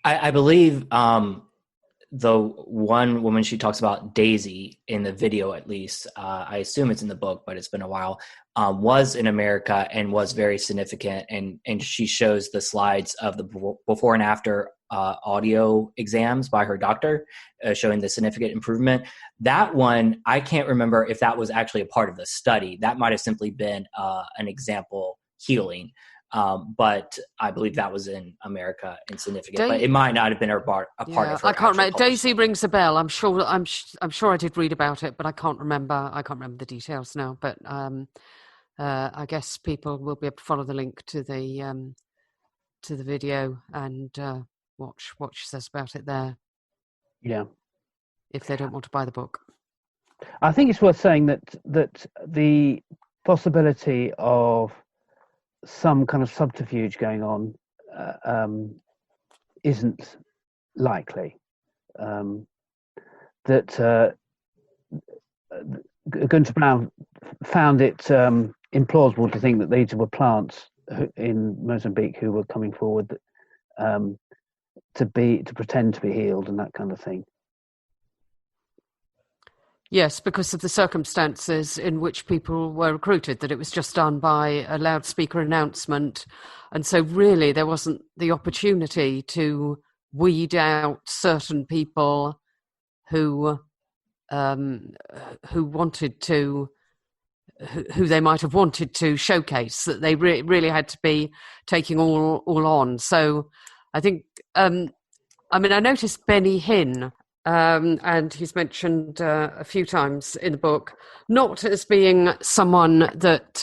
I believe the one woman she talks about, Daisy, in the video at least, I assume it's in the book, but it's been a while, was in America and was very significant. And she shows the slides of the before and after audio exams by her doctor, showing the significant improvement. That one, I can't remember if that was actually a part of the study. That might have simply been an example healing. But I believe that was in America and significant, but it might not have been a part of her. I can't remember. Daisy rings a bell. I'm sure I did read about it, but I can't remember the details now. But I guess people will be able to follow the link to the video and watch what she says about it there. Yeah, if they don't want to buy the book. I think it's worth saying that the possibility of some kind of subterfuge going on isn't likely. That Gunther Brown found it implausible to think that these were plants in Mozambique who were coming forward to pretend to be healed and that kind of thing. Yes, because of the circumstances in which people were recruited, that it was just done by a loudspeaker announcement. And so really there wasn't the opportunity to weed out certain people who wanted to, who they might have wanted to showcase, that they really had to be taking all on. So I think, I noticed Benny-hinn, and he's mentioned a few times in the book, not as being someone that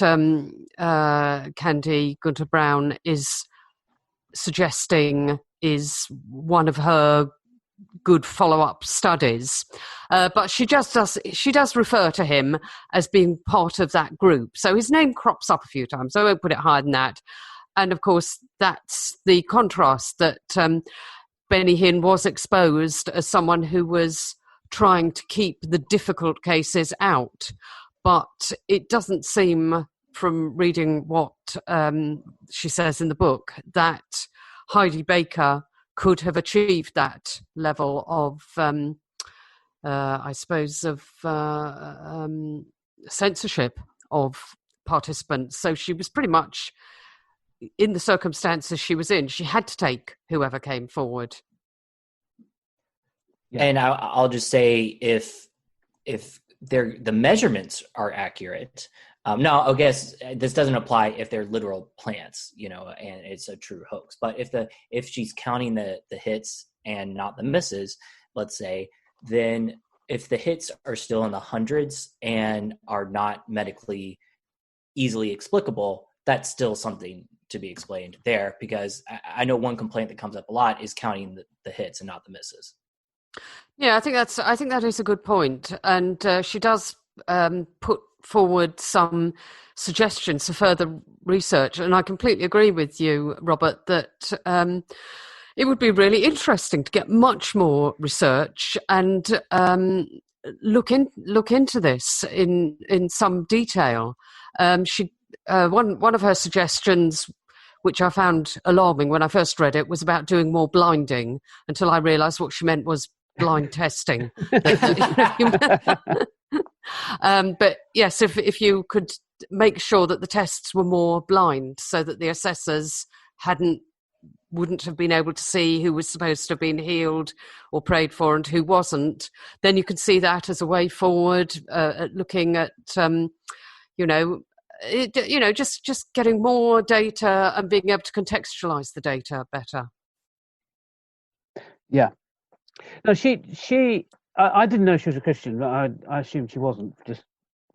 Candy Gunther Brown is suggesting is one of her good follow-up studies, but she does refer to him as being part of that group. So his name crops up a few times. I won't put it higher than that. And of course, that's the contrast that Benny-hinn was exposed as someone who was trying to keep the difficult cases out. But it doesn't seem, from reading what she says in the book, that Heidi Baker could have achieved that level of, censorship of participants. So she was pretty much, in the circumstances she was in, she had to take whoever came forward. Yeah. And I'll just say, if the measurements are accurate, now I guess this doesn't apply if they're literal plants, and it's a true hoax. But if she's counting the hits and not the misses, let's say, then if the hits are still in the hundreds and are not medically easily explicable, that's still something to be explained there, because I know one complaint that comes up a lot is counting the hits and not the misses. Yeah, I think that is a good point, and she does put forward some suggestions for further research, and I completely agree with you, Robert, that it would be really interesting to get much more research and look into this in some detail. One of her suggestions, which I found alarming when I first read it, was about doing more blinding, until I realised what she meant was blind testing. But yes, if you could make sure that the tests were more blind, so that the assessors wouldn't have been able to see who was supposed to have been healed or prayed for and who wasn't, then you could see that as a way forward, at looking at just getting more data and being able to contextualize the data better. Yeah. No, I didn't know she was a Christian, but I assumed she wasn't, just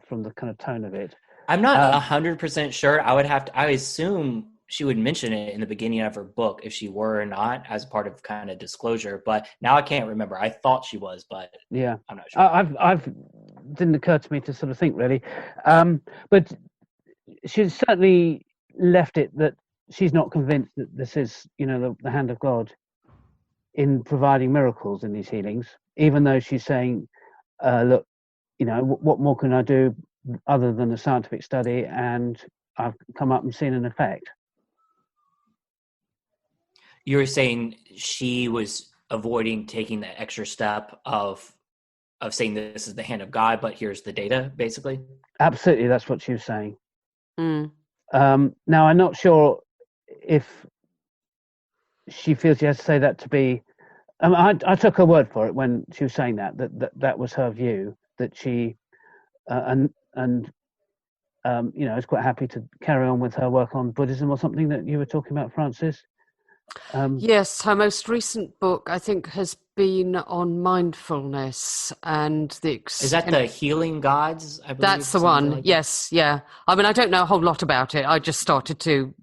from the kind of tone of it. I'm not 100% sure. I assume she would mention it in the beginning of her book if she were or not, as part of kind of disclosure. But now I can't remember. I thought she was, but yeah, I'm not sure. I've didn't occur to me to sort of think really, but she's certainly left it that she's not convinced that this is, the hand of God in providing miracles in these healings, even though she's saying, look, what more can I do other than a scientific study, and I've come up and seen an effect. You were saying she was avoiding taking the extra step of saying this is the hand of God, but here's the data, basically? Absolutely, that's what she was saying. Mm. Now, I'm not sure if she feels she has to say that to be... I took her word for it when she was saying that was her view, that she... is quite happy to carry on with her work on Buddhism or something that you were talking about, Francis. Yes, her most recent book, I think, has been on mindfulness and the... Is that the Healing Gods? I believe that's the one. Like yes, yeah. I mean, I don't know a whole lot about it. I just started to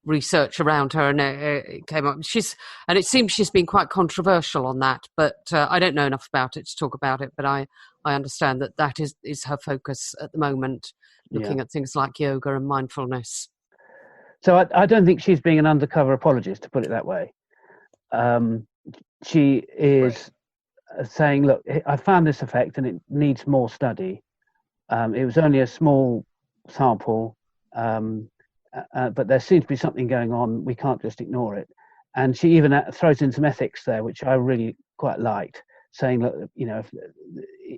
research around her, and it came up. It seems she's been quite controversial on that, but I don't know enough about it to talk about it. But I understand that is her focus at the moment, looking at things like yoga and mindfulness. So I don't think she's being an undercover apologist, to put it that way. She is saying, look, I found this effect and it needs more study. It was only a small sample, but there seems to be something going on. We can't just ignore it. And she even throws in some ethics there, which I really quite liked, saying, look, if,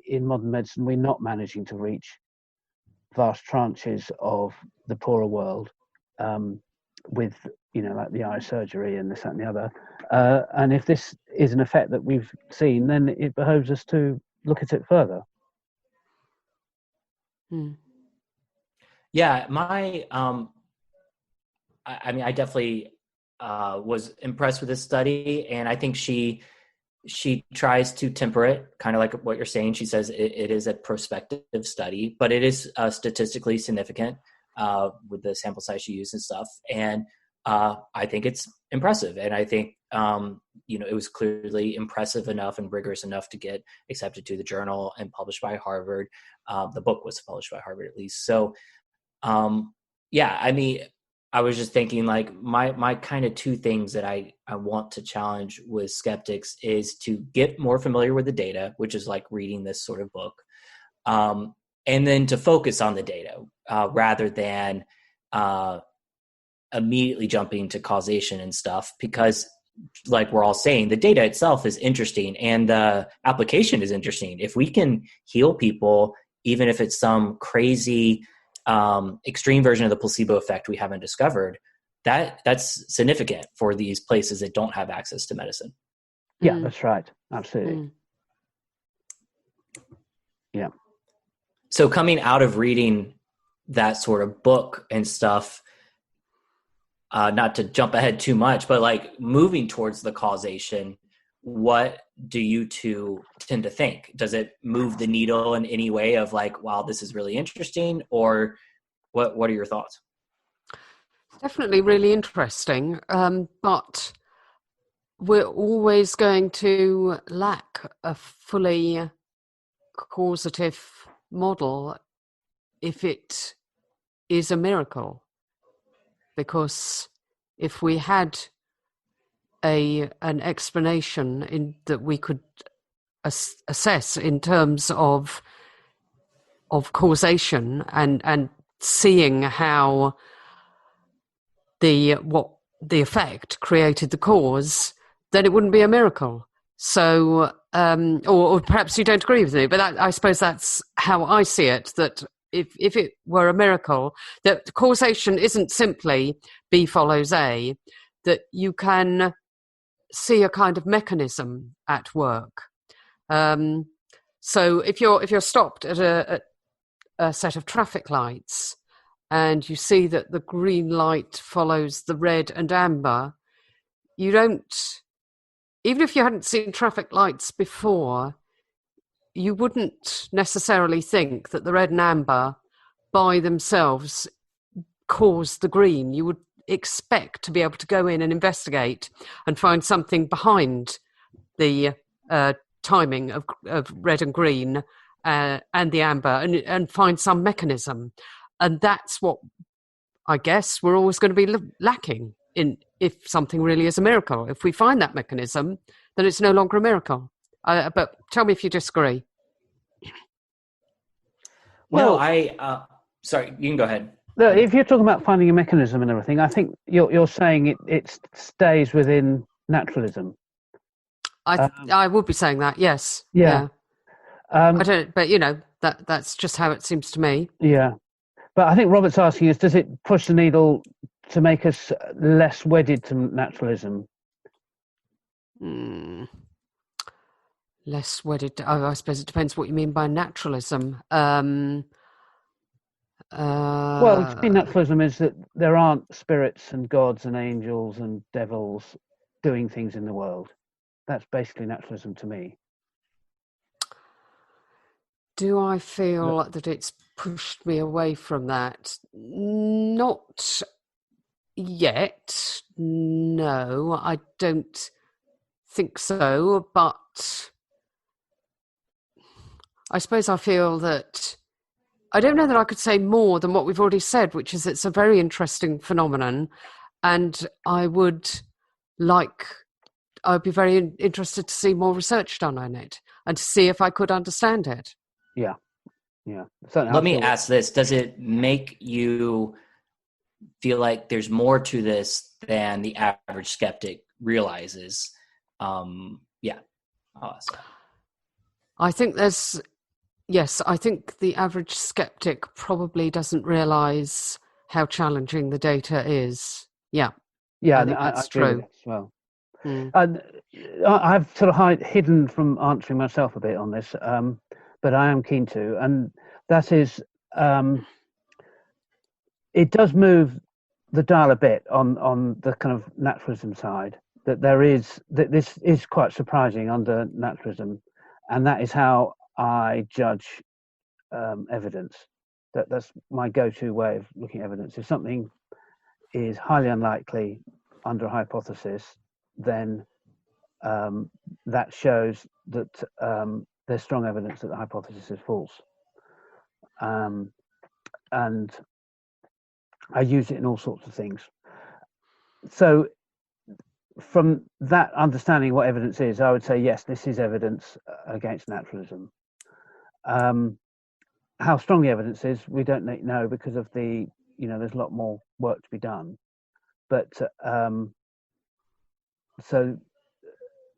in modern medicine, we're not managing to reach vast tranches of the poorer world. With like the eye surgery and this, that, and the other, and if this is an effect that we've seen, then it behoves us to look at it further. Yeah, I definitely was impressed with this study, and I think she tries to temper it, kind of like what you're saying. She says it is a prospective study, but it is statistically significant with the sample size she used and stuff. And I think it's impressive. And I think, it was clearly impressive enough and rigorous enough to get accepted to the journal and published by Harvard. The book was published by Harvard, at least. So, I was just thinking, like, my kind of two things that I want to challenge with skeptics is to get more familiar with the data, which is like reading this sort of book. And then to focus on the data rather than immediately jumping to causation and stuff, because like we're all saying, the data itself is interesting and the application is interesting. If we can heal people, even if it's some crazy extreme version of the placebo effect we haven't discovered, that's significant for these places that don't have access to medicine. Yeah, that's right. Absolutely. Yeah. So coming out of reading that sort of book and stuff, not to jump ahead too much, but like moving towards the causation, what do you two tend to think? Does it move the needle in any way of like, wow, this is really interesting? Or what are your thoughts? Definitely really interesting. But we're always going to lack a fully causative model if it is a miracle. Because if we had an explanation that we could assess in terms of causation and seeing how the effect created the cause, then it wouldn't be a miracle. So, or perhaps you don't agree with me, but I suppose that's how I see it, that if it were a miracle, that causation isn't simply B follows A, that you can see a kind of mechanism at work. So if you're stopped at a set of traffic lights and you see that the green light follows the red and amber, you don't, even if you hadn't seen traffic lights before, you wouldn't necessarily think that the red and amber by themselves cause the green. You would expect to be able to go in and investigate and find something behind the timing of red and green and the amber and find some mechanism. And that's what I guess we're always going to be lacking in if something really is a miracle. If we find that mechanism, then it's no longer a miracle. But tell me if you disagree. Well, sorry, you can go ahead. No, if you're talking about finding a mechanism and everything, I think you're saying it stays within naturalism. I would be saying that, yes. Yeah. I don't, but that's just how it seems to me. Yeah, but I think Robert's asking is, does it push the needle to make us less wedded to naturalism? Less wedded. I suppose it depends what you mean by naturalism. Well, to me, naturalism is that there aren't spirits and gods and angels and devils doing things in the world. That's basically naturalism to me. Do I feel that it's pushed me away from that? Not yet. No, I don't think so. But I suppose I feel that I don't know that I could say more than what we've already said, which is it's a very interesting phenomenon, and I would be very interested to see more research done on it and to see if I could understand it. Yeah. Let me ask this. Does it make you feel like there's more to this than the average skeptic realizes? Yeah. I think I think the average skeptic probably doesn't realize how challenging the data is. Yeah. Yeah, I think that's true. As well. And I've sort of hidden from answering myself a bit on this, but I am keen to, and that is, it does move the dial a bit on the kind of naturalism side. That this is quite surprising under naturalism, and that is how I judge evidence. That's my go-to way of looking at evidence. If something is highly unlikely under a hypothesis, then that shows that there's strong evidence that the hypothesis is false. And I use it in all sorts of things. So from that understanding what evidence is, I would say, yes, this is evidence against naturalism. How strong the evidence is, we don't know because of there's a lot more work to be done. But so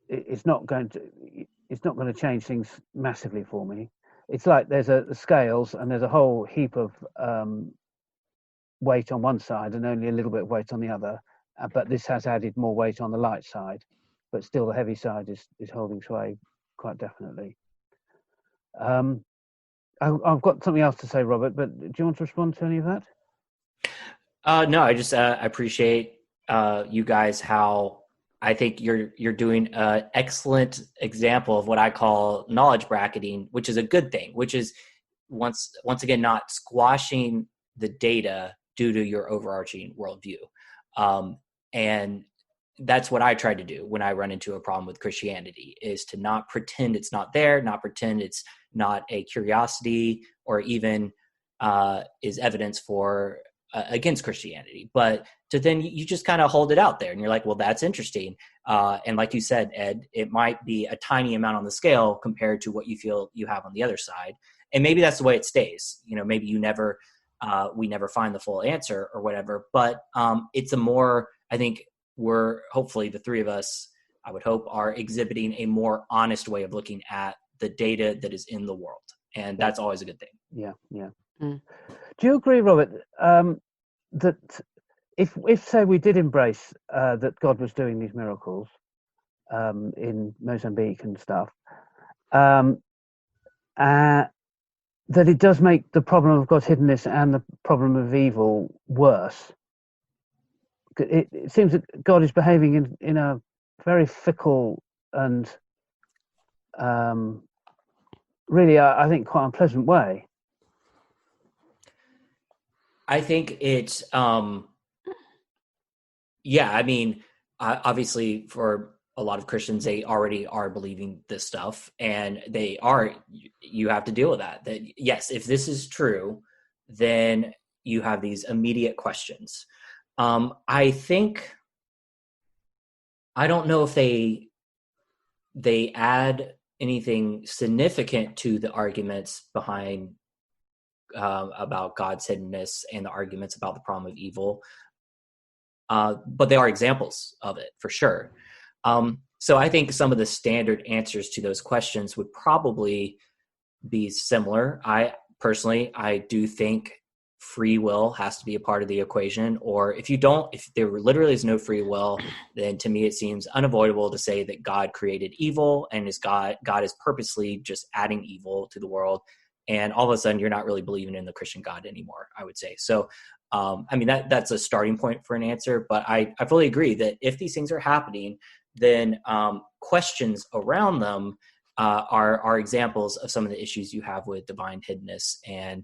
it's not going to change things massively for me. It's like there's the scales and there's a whole heap of weight on one side and only a little bit of weight on the other. But this has added more weight on the light side, but still the heavy side is holding sway quite definitely. I've got something else to say, Robert, but do you want to respond to any of that? No, I just appreciate you guys, how I think you're doing an excellent example of what I call knowledge bracketing, which is a good thing, which is once again not squashing the data due to your overarching worldview. And that's what I try to do when I run into a problem with Christianity, is to not pretend it's not there, not pretend it's not a curiosity or even is evidence for against Christianity, but to then you just kind of hold it out there and you're like, well, that's interesting. And like you said, Ed, it might be a tiny amount on the scale compared to what you feel you have on the other side. And maybe that's the way it stays. Maybe we never find the full answer or whatever, but it's a more, I think we're hopefully the three of us, I would hope, are exhibiting a more honest way of looking at the data that is in the world. And that's always a good thing. Yeah. Mm. Do you agree, Robert, that if say we did embrace that God was doing these miracles in Mozambique and stuff, that it does make the problem of God's hiddenness and the problem of evil worse? It seems that God is behaving in a very fickle and really, I think, quite unpleasant way. I think it's, obviously for a lot of Christians, they already are believing this stuff, and you have to deal with that. That yes, if this is true, then you have these immediate questions. I don't know if they add anything significant to the arguments behind about God's hiddenness and the arguments about the problem of evil, but they are examples of it for sure. So I think some of the standard answers to those questions would probably be similar. I do think free will has to be a part of the equation, or if there literally is no free will, then to me it seems unavoidable to say that God created evil and God is purposely just adding evil to the world, and all of a sudden you're not really believing in the Christian God anymore, I would say. So that's a starting point for an answer, but I fully agree that if these things are happening, then questions around them are examples of some of the issues you have with divine hiddenness and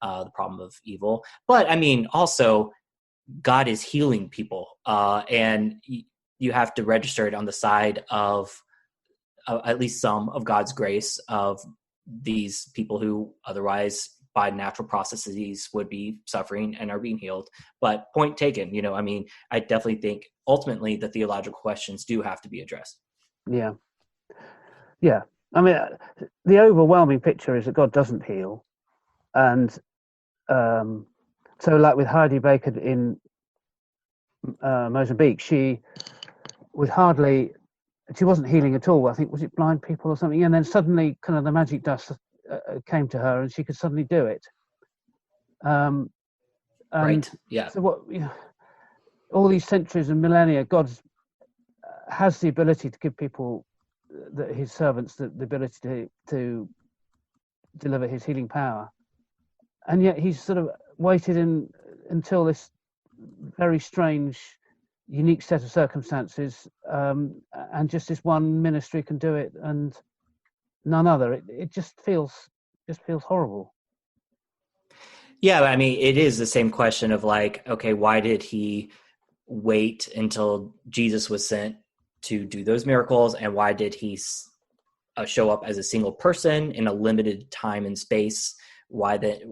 the problem of evil. But also God is healing people, and you have to register it on the side of at least some of God's grace of these people who otherwise by natural processes would be suffering and are being healed. But point taken, I definitely think ultimately the theological questions do have to be addressed. Yeah. The overwhelming picture is that God doesn't heal. And so like with Heidi Baker in Mozambique, she wasn't healing at all. I think, was it blind people or something? And then suddenly kind of the magic dust came to her and she could suddenly do it. Right, yeah. So all these centuries and millennia, God has the ability to give people, his servants, the ability to deliver his healing power. And yet he's sort of waited until this very strange, unique set of circumstances, and just this one ministry can do it and none other. It just feels horrible. Yeah, it is the same question of like, okay, why did he wait until Jesus was sent to do those miracles, and why did he show up as a single person in a limited time and space? But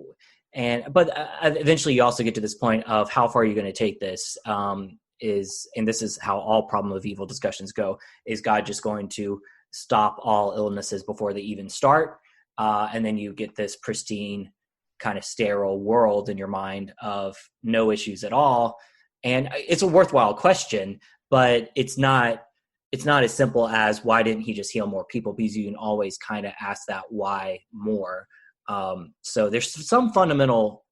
eventually you also get to this point of how far are you going to take this, and this is how all problem of evil discussions go. Is God just going to stop all illnesses before they even start? And then you get this pristine kind of sterile world in your mind of no issues at all. And it's a worthwhile question, but it's not as simple as why didn't he just heal more people? Because you can always kind of ask that why more. So there's some fundamental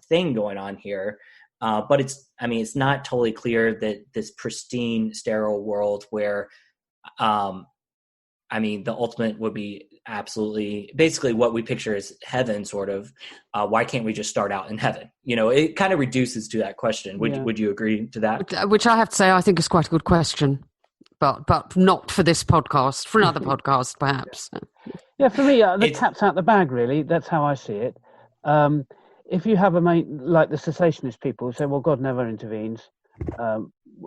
thing going on here, but it's not totally clear that this pristine, sterile world where, the ultimate would be absolutely, basically what we picture as heaven, sort of. Why can't we just start out in heaven? It kind of reduces to that question. Would you agree to that? Which I have to say, I think is quite a good question. But not for this podcast, for another podcast, perhaps. Yeah, for me, the cat's out the bag, really. That's how I see it. If you have like the cessationist people who say, well, God never intervenes,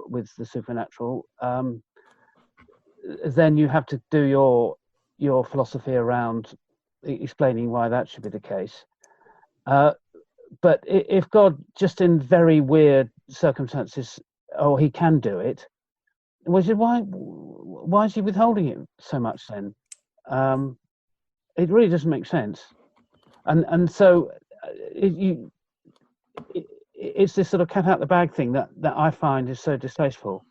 with the supernatural, then you have to do your philosophy around explaining why that should be the case. But if God, just in very weird circumstances, he can do it, why is he withholding it so much then? It really doesn't make sense. And so it's this sort of cat out the bag thing that I find is so distasteful.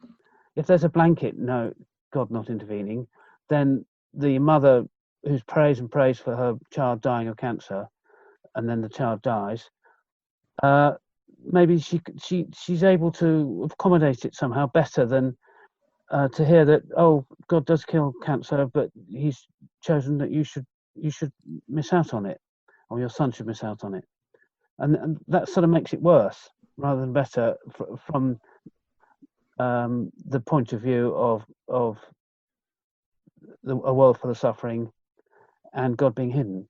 If there's a blanket, no, God not intervening, then the mother who prays and prays for her child dying of cancer, and then the child dies, maybe she's able to accommodate it somehow better than to hear that, God does kill cancer, but he's chosen that you should miss out on it, or your son should miss out on it, and that sort of makes it worse rather than better from the point of view of a world full of suffering and God being hidden.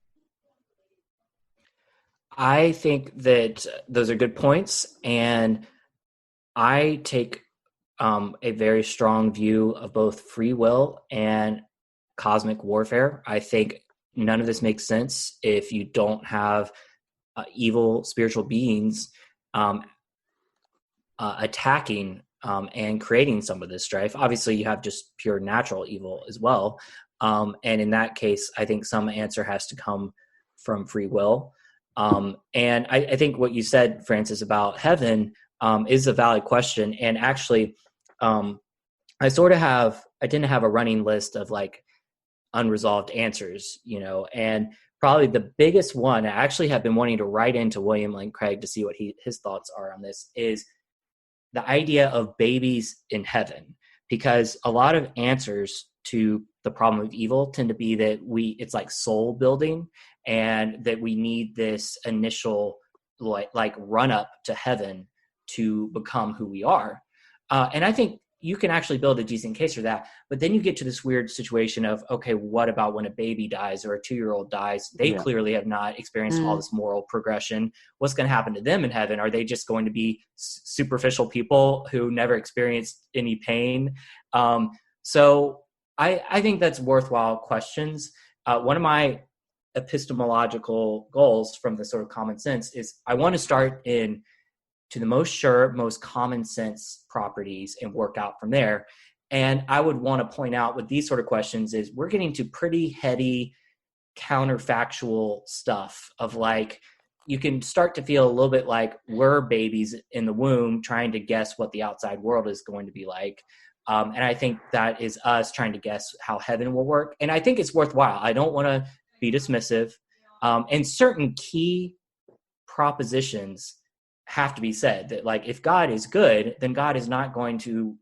I think that those are good points, and I take a very strong view of both free will and cosmic warfare. I think none of this makes sense if you don't have evil spiritual beings attacking and creating some of this strife. Obviously, you have just pure natural evil as well. And in that case, I think some answer has to come from free will. And I think what you said, Francis, about heaven is a valid question. And actually, I didn't have a running list of like unresolved answers, and probably the biggest one I actually have been wanting to write into William Lane Craig to see what his thoughts are on this is the idea of babies in heaven, because a lot of answers to the problem of evil tend to be that it's like soul building, and that we need this initial like run up to heaven to become who we are. And I think you can actually build a decent case for that. But then you get to this weird situation of, okay, what about when a baby dies or a 2-year-old dies? They clearly have not experienced all this moral progression. What's going to happen to them in heaven? Are they just going to be superficial people who never experienced any pain? So I think that's worthwhile questions. One of my epistemological goals from the sort of common sense is I want to start to the most sure, most common sense properties and work out from there. And I would want to point out with these sort of questions is we're getting to pretty heady counterfactual stuff of like, you can start to feel a little bit like we're babies in the womb trying to guess what the outside world is going to be like. And I think that is us trying to guess how heaven will work. And I think it's worthwhile. I don't want to be dismissive. And certain key propositions have to be said that, like, if God is good, then God is not going to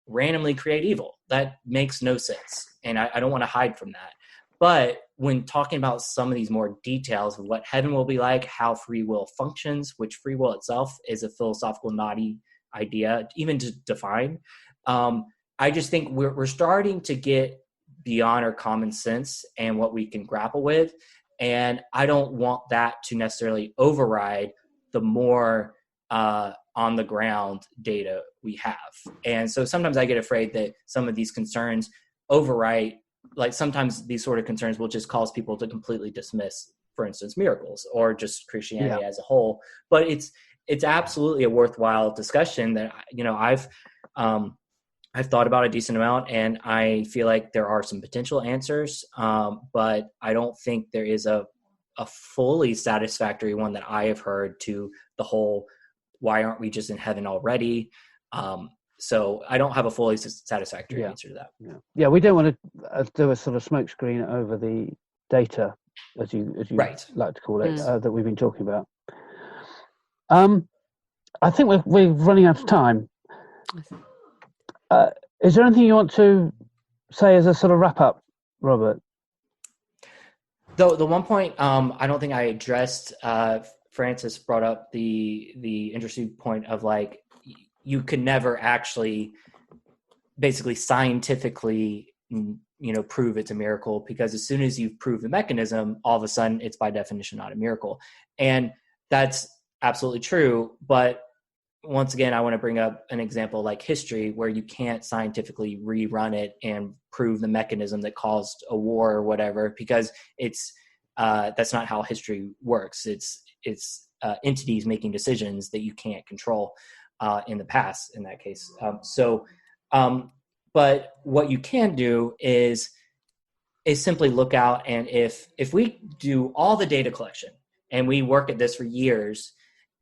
randomly create evil. That makes no sense. And I don't want to hide from that. But when talking about some of these more details of what heaven will be like, how free will functions, which free will itself is a philosophical naughty idea, even to define, I just think we're starting to get beyond our common sense and what we can grapple with. And I don't want that to necessarily override the more on the ground data we have. And so sometimes I get afraid that some of these concerns overwrite, like sometimes these sort of concerns will just cause people to completely dismiss, for instance, miracles or just Christianity as a whole. But it's absolutely a worthwhile discussion that, I've thought about a decent amount, and I feel like there are some potential answers, but I don't think there is a fully satisfactory one that I have heard to the whole, why aren't we just in heaven already? So I don't have a fully satisfactory answer to that. Yeah, we don't want to do a sort of smokescreen over the data, as you right. like to call it, that we've been talking about. I think we're running out of time. Is there anything you want to say as a sort of wrap up, Robert? The one point I don't think I addressed, Francis brought up the interesting point of like, you could never actually basically scientifically, prove it's a miracle, because as soon as you've proved the mechanism, all of a sudden it's by definition not a miracle. And that's absolutely true. But once again, I want to bring up an example like history, where you can't scientifically rerun it and prove the mechanism that caused a war or whatever, because it's that's not how history works. It's entities making decisions that you can't control in the past, in that case. But what you can do is simply look out, and if we do all the data collection and we work at this for years,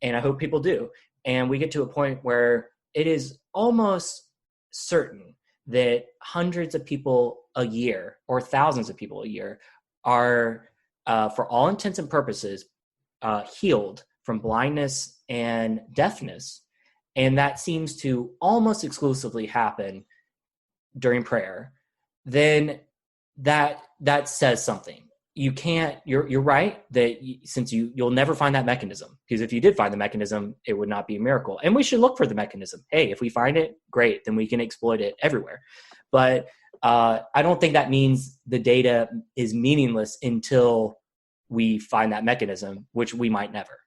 and I hope people do, and we get to a point where it is almost certain that hundreds of people a year or thousands of people a year are, for all intents and purposes, healed from blindness and deafness, and that seems to almost exclusively happen during prayer, then that says something. You can't, you're right that since you'll never find that mechanism, because if you did find the mechanism, it would not be a miracle. And we should look for the mechanism. Hey, if we find it, great, then we can exploit it everywhere. But I don't think that means the data is meaningless until we find that mechanism, which we might never.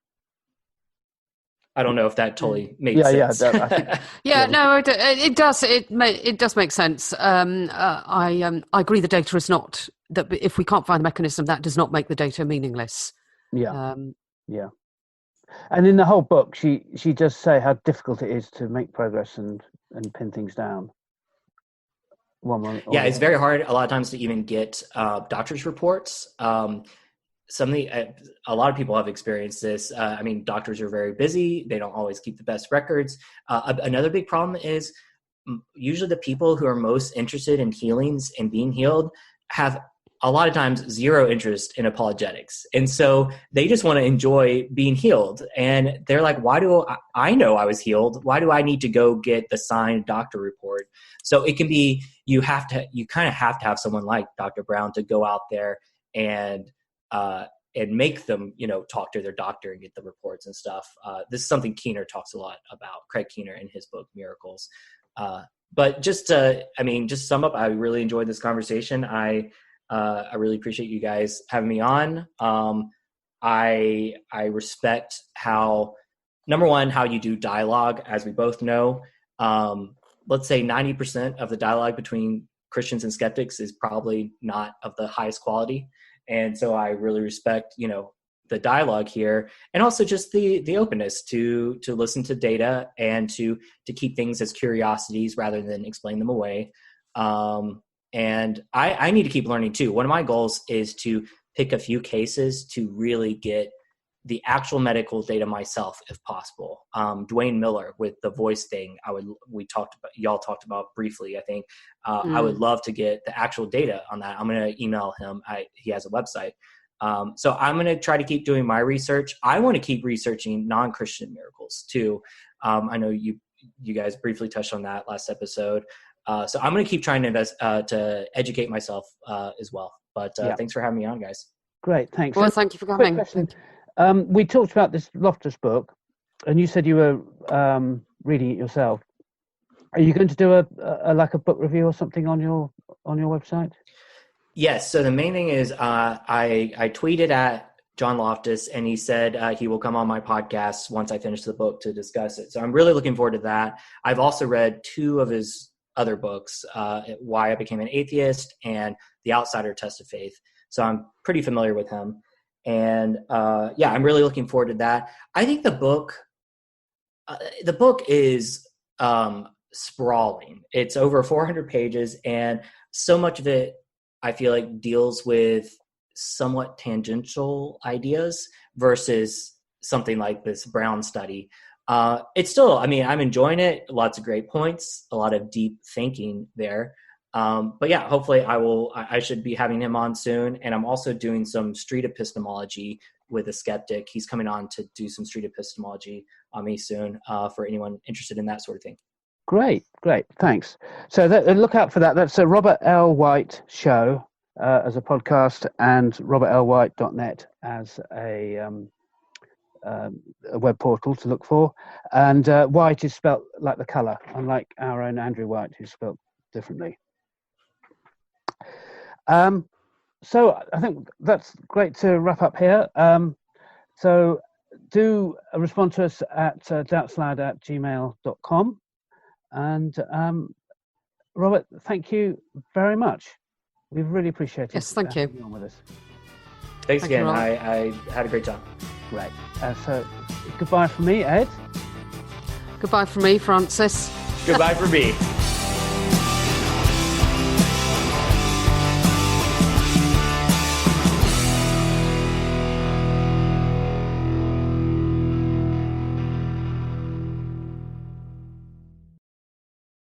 I don't know if that totally made sense. No, it does. It does make sense. I agree. The data is not that. If we can't find the mechanism, that does not make the data meaningless. Yeah. And in the whole book, she does say how difficult it is to make progress and pin things down. It's very hard a lot of times to even get doctors' reports. A lot of people have experienced this. Doctors are very busy. They don't always keep the best records. Another big problem is usually the people who are most interested in healings and being healed have a lot of times zero interest in apologetics. And so they just want to enjoy being healed. And they're like, why do I know I was healed? Why do I need to go get the signed doctor report? So it can be, you kind of have to have someone like Dr. Brown to go out there and make them, talk to their doctor and get the reports and stuff. This is something Keener talks a lot about, Craig Keener, in his book, Miracles. But just to sum up, I really enjoyed this conversation. I really appreciate you guys having me on. I respect how, number one, how you do dialogue, as we both know. Let's say 90% of the dialogue between Christians and skeptics is probably not of the highest quality. And so I really respect, the dialogue here, and also just the openness to listen to data and to keep things as curiosities rather than explain them away. And I need to keep learning too. One of my goals is to pick a few cases to really get the actual medical data myself, if possible. Dwayne Miller with the voice thing, y'all talked about briefly, I think. I would love to get the actual data on that. I'm going to email him. He has a website. So I'm going to try to keep doing my research. I want to keep researching non-Christian miracles too. I know you guys briefly touched on that last episode. So I'm going to keep trying to educate myself as well. But thanks for having me on, guys. Great, thanks. Well, thank you for coming. We talked about this Loftus book, and you said you were reading it yourself. Are you going to do a book review or something on your website? Yes. So the main thing is I tweeted at John Loftus, and he said he will come on my podcast once I finish the book to discuss it. So I'm really looking forward to that. I've also read 2 of his other books, Why I Became an Atheist and The Outsider Test of Faith. So I'm pretty familiar with him. And I'm really looking forward to that. I think the book is sprawling. It's over 400 pages, and so much of it, I feel like, deals with somewhat tangential ideas versus something like this Brown study. It's still, I'm enjoying it. Lots of great points, a lot of deep thinking there. But hopefully I should be having him on soon. And I'm also doing some street epistemology with a skeptic. He's coming on to do some street epistemology on me soon, for anyone interested in that sort of thing. Great. Thanks. So look out for that. That's a Robert L. White show as a podcast, and robertlwhite.net as a web portal to look for. And White is spelt like the colour, unlike our own Andrew White, who's spelt differently. So I think that's great to wrap up here. So do respond to us at doubtsaloud@gmail.com. And Robert, thank you very much. We really appreciate it. Yes, thank you. Being on with us. Thanks again. I had a great time. Great. So goodbye from me, Ed. Goodbye from me, Francis. Goodbye from me.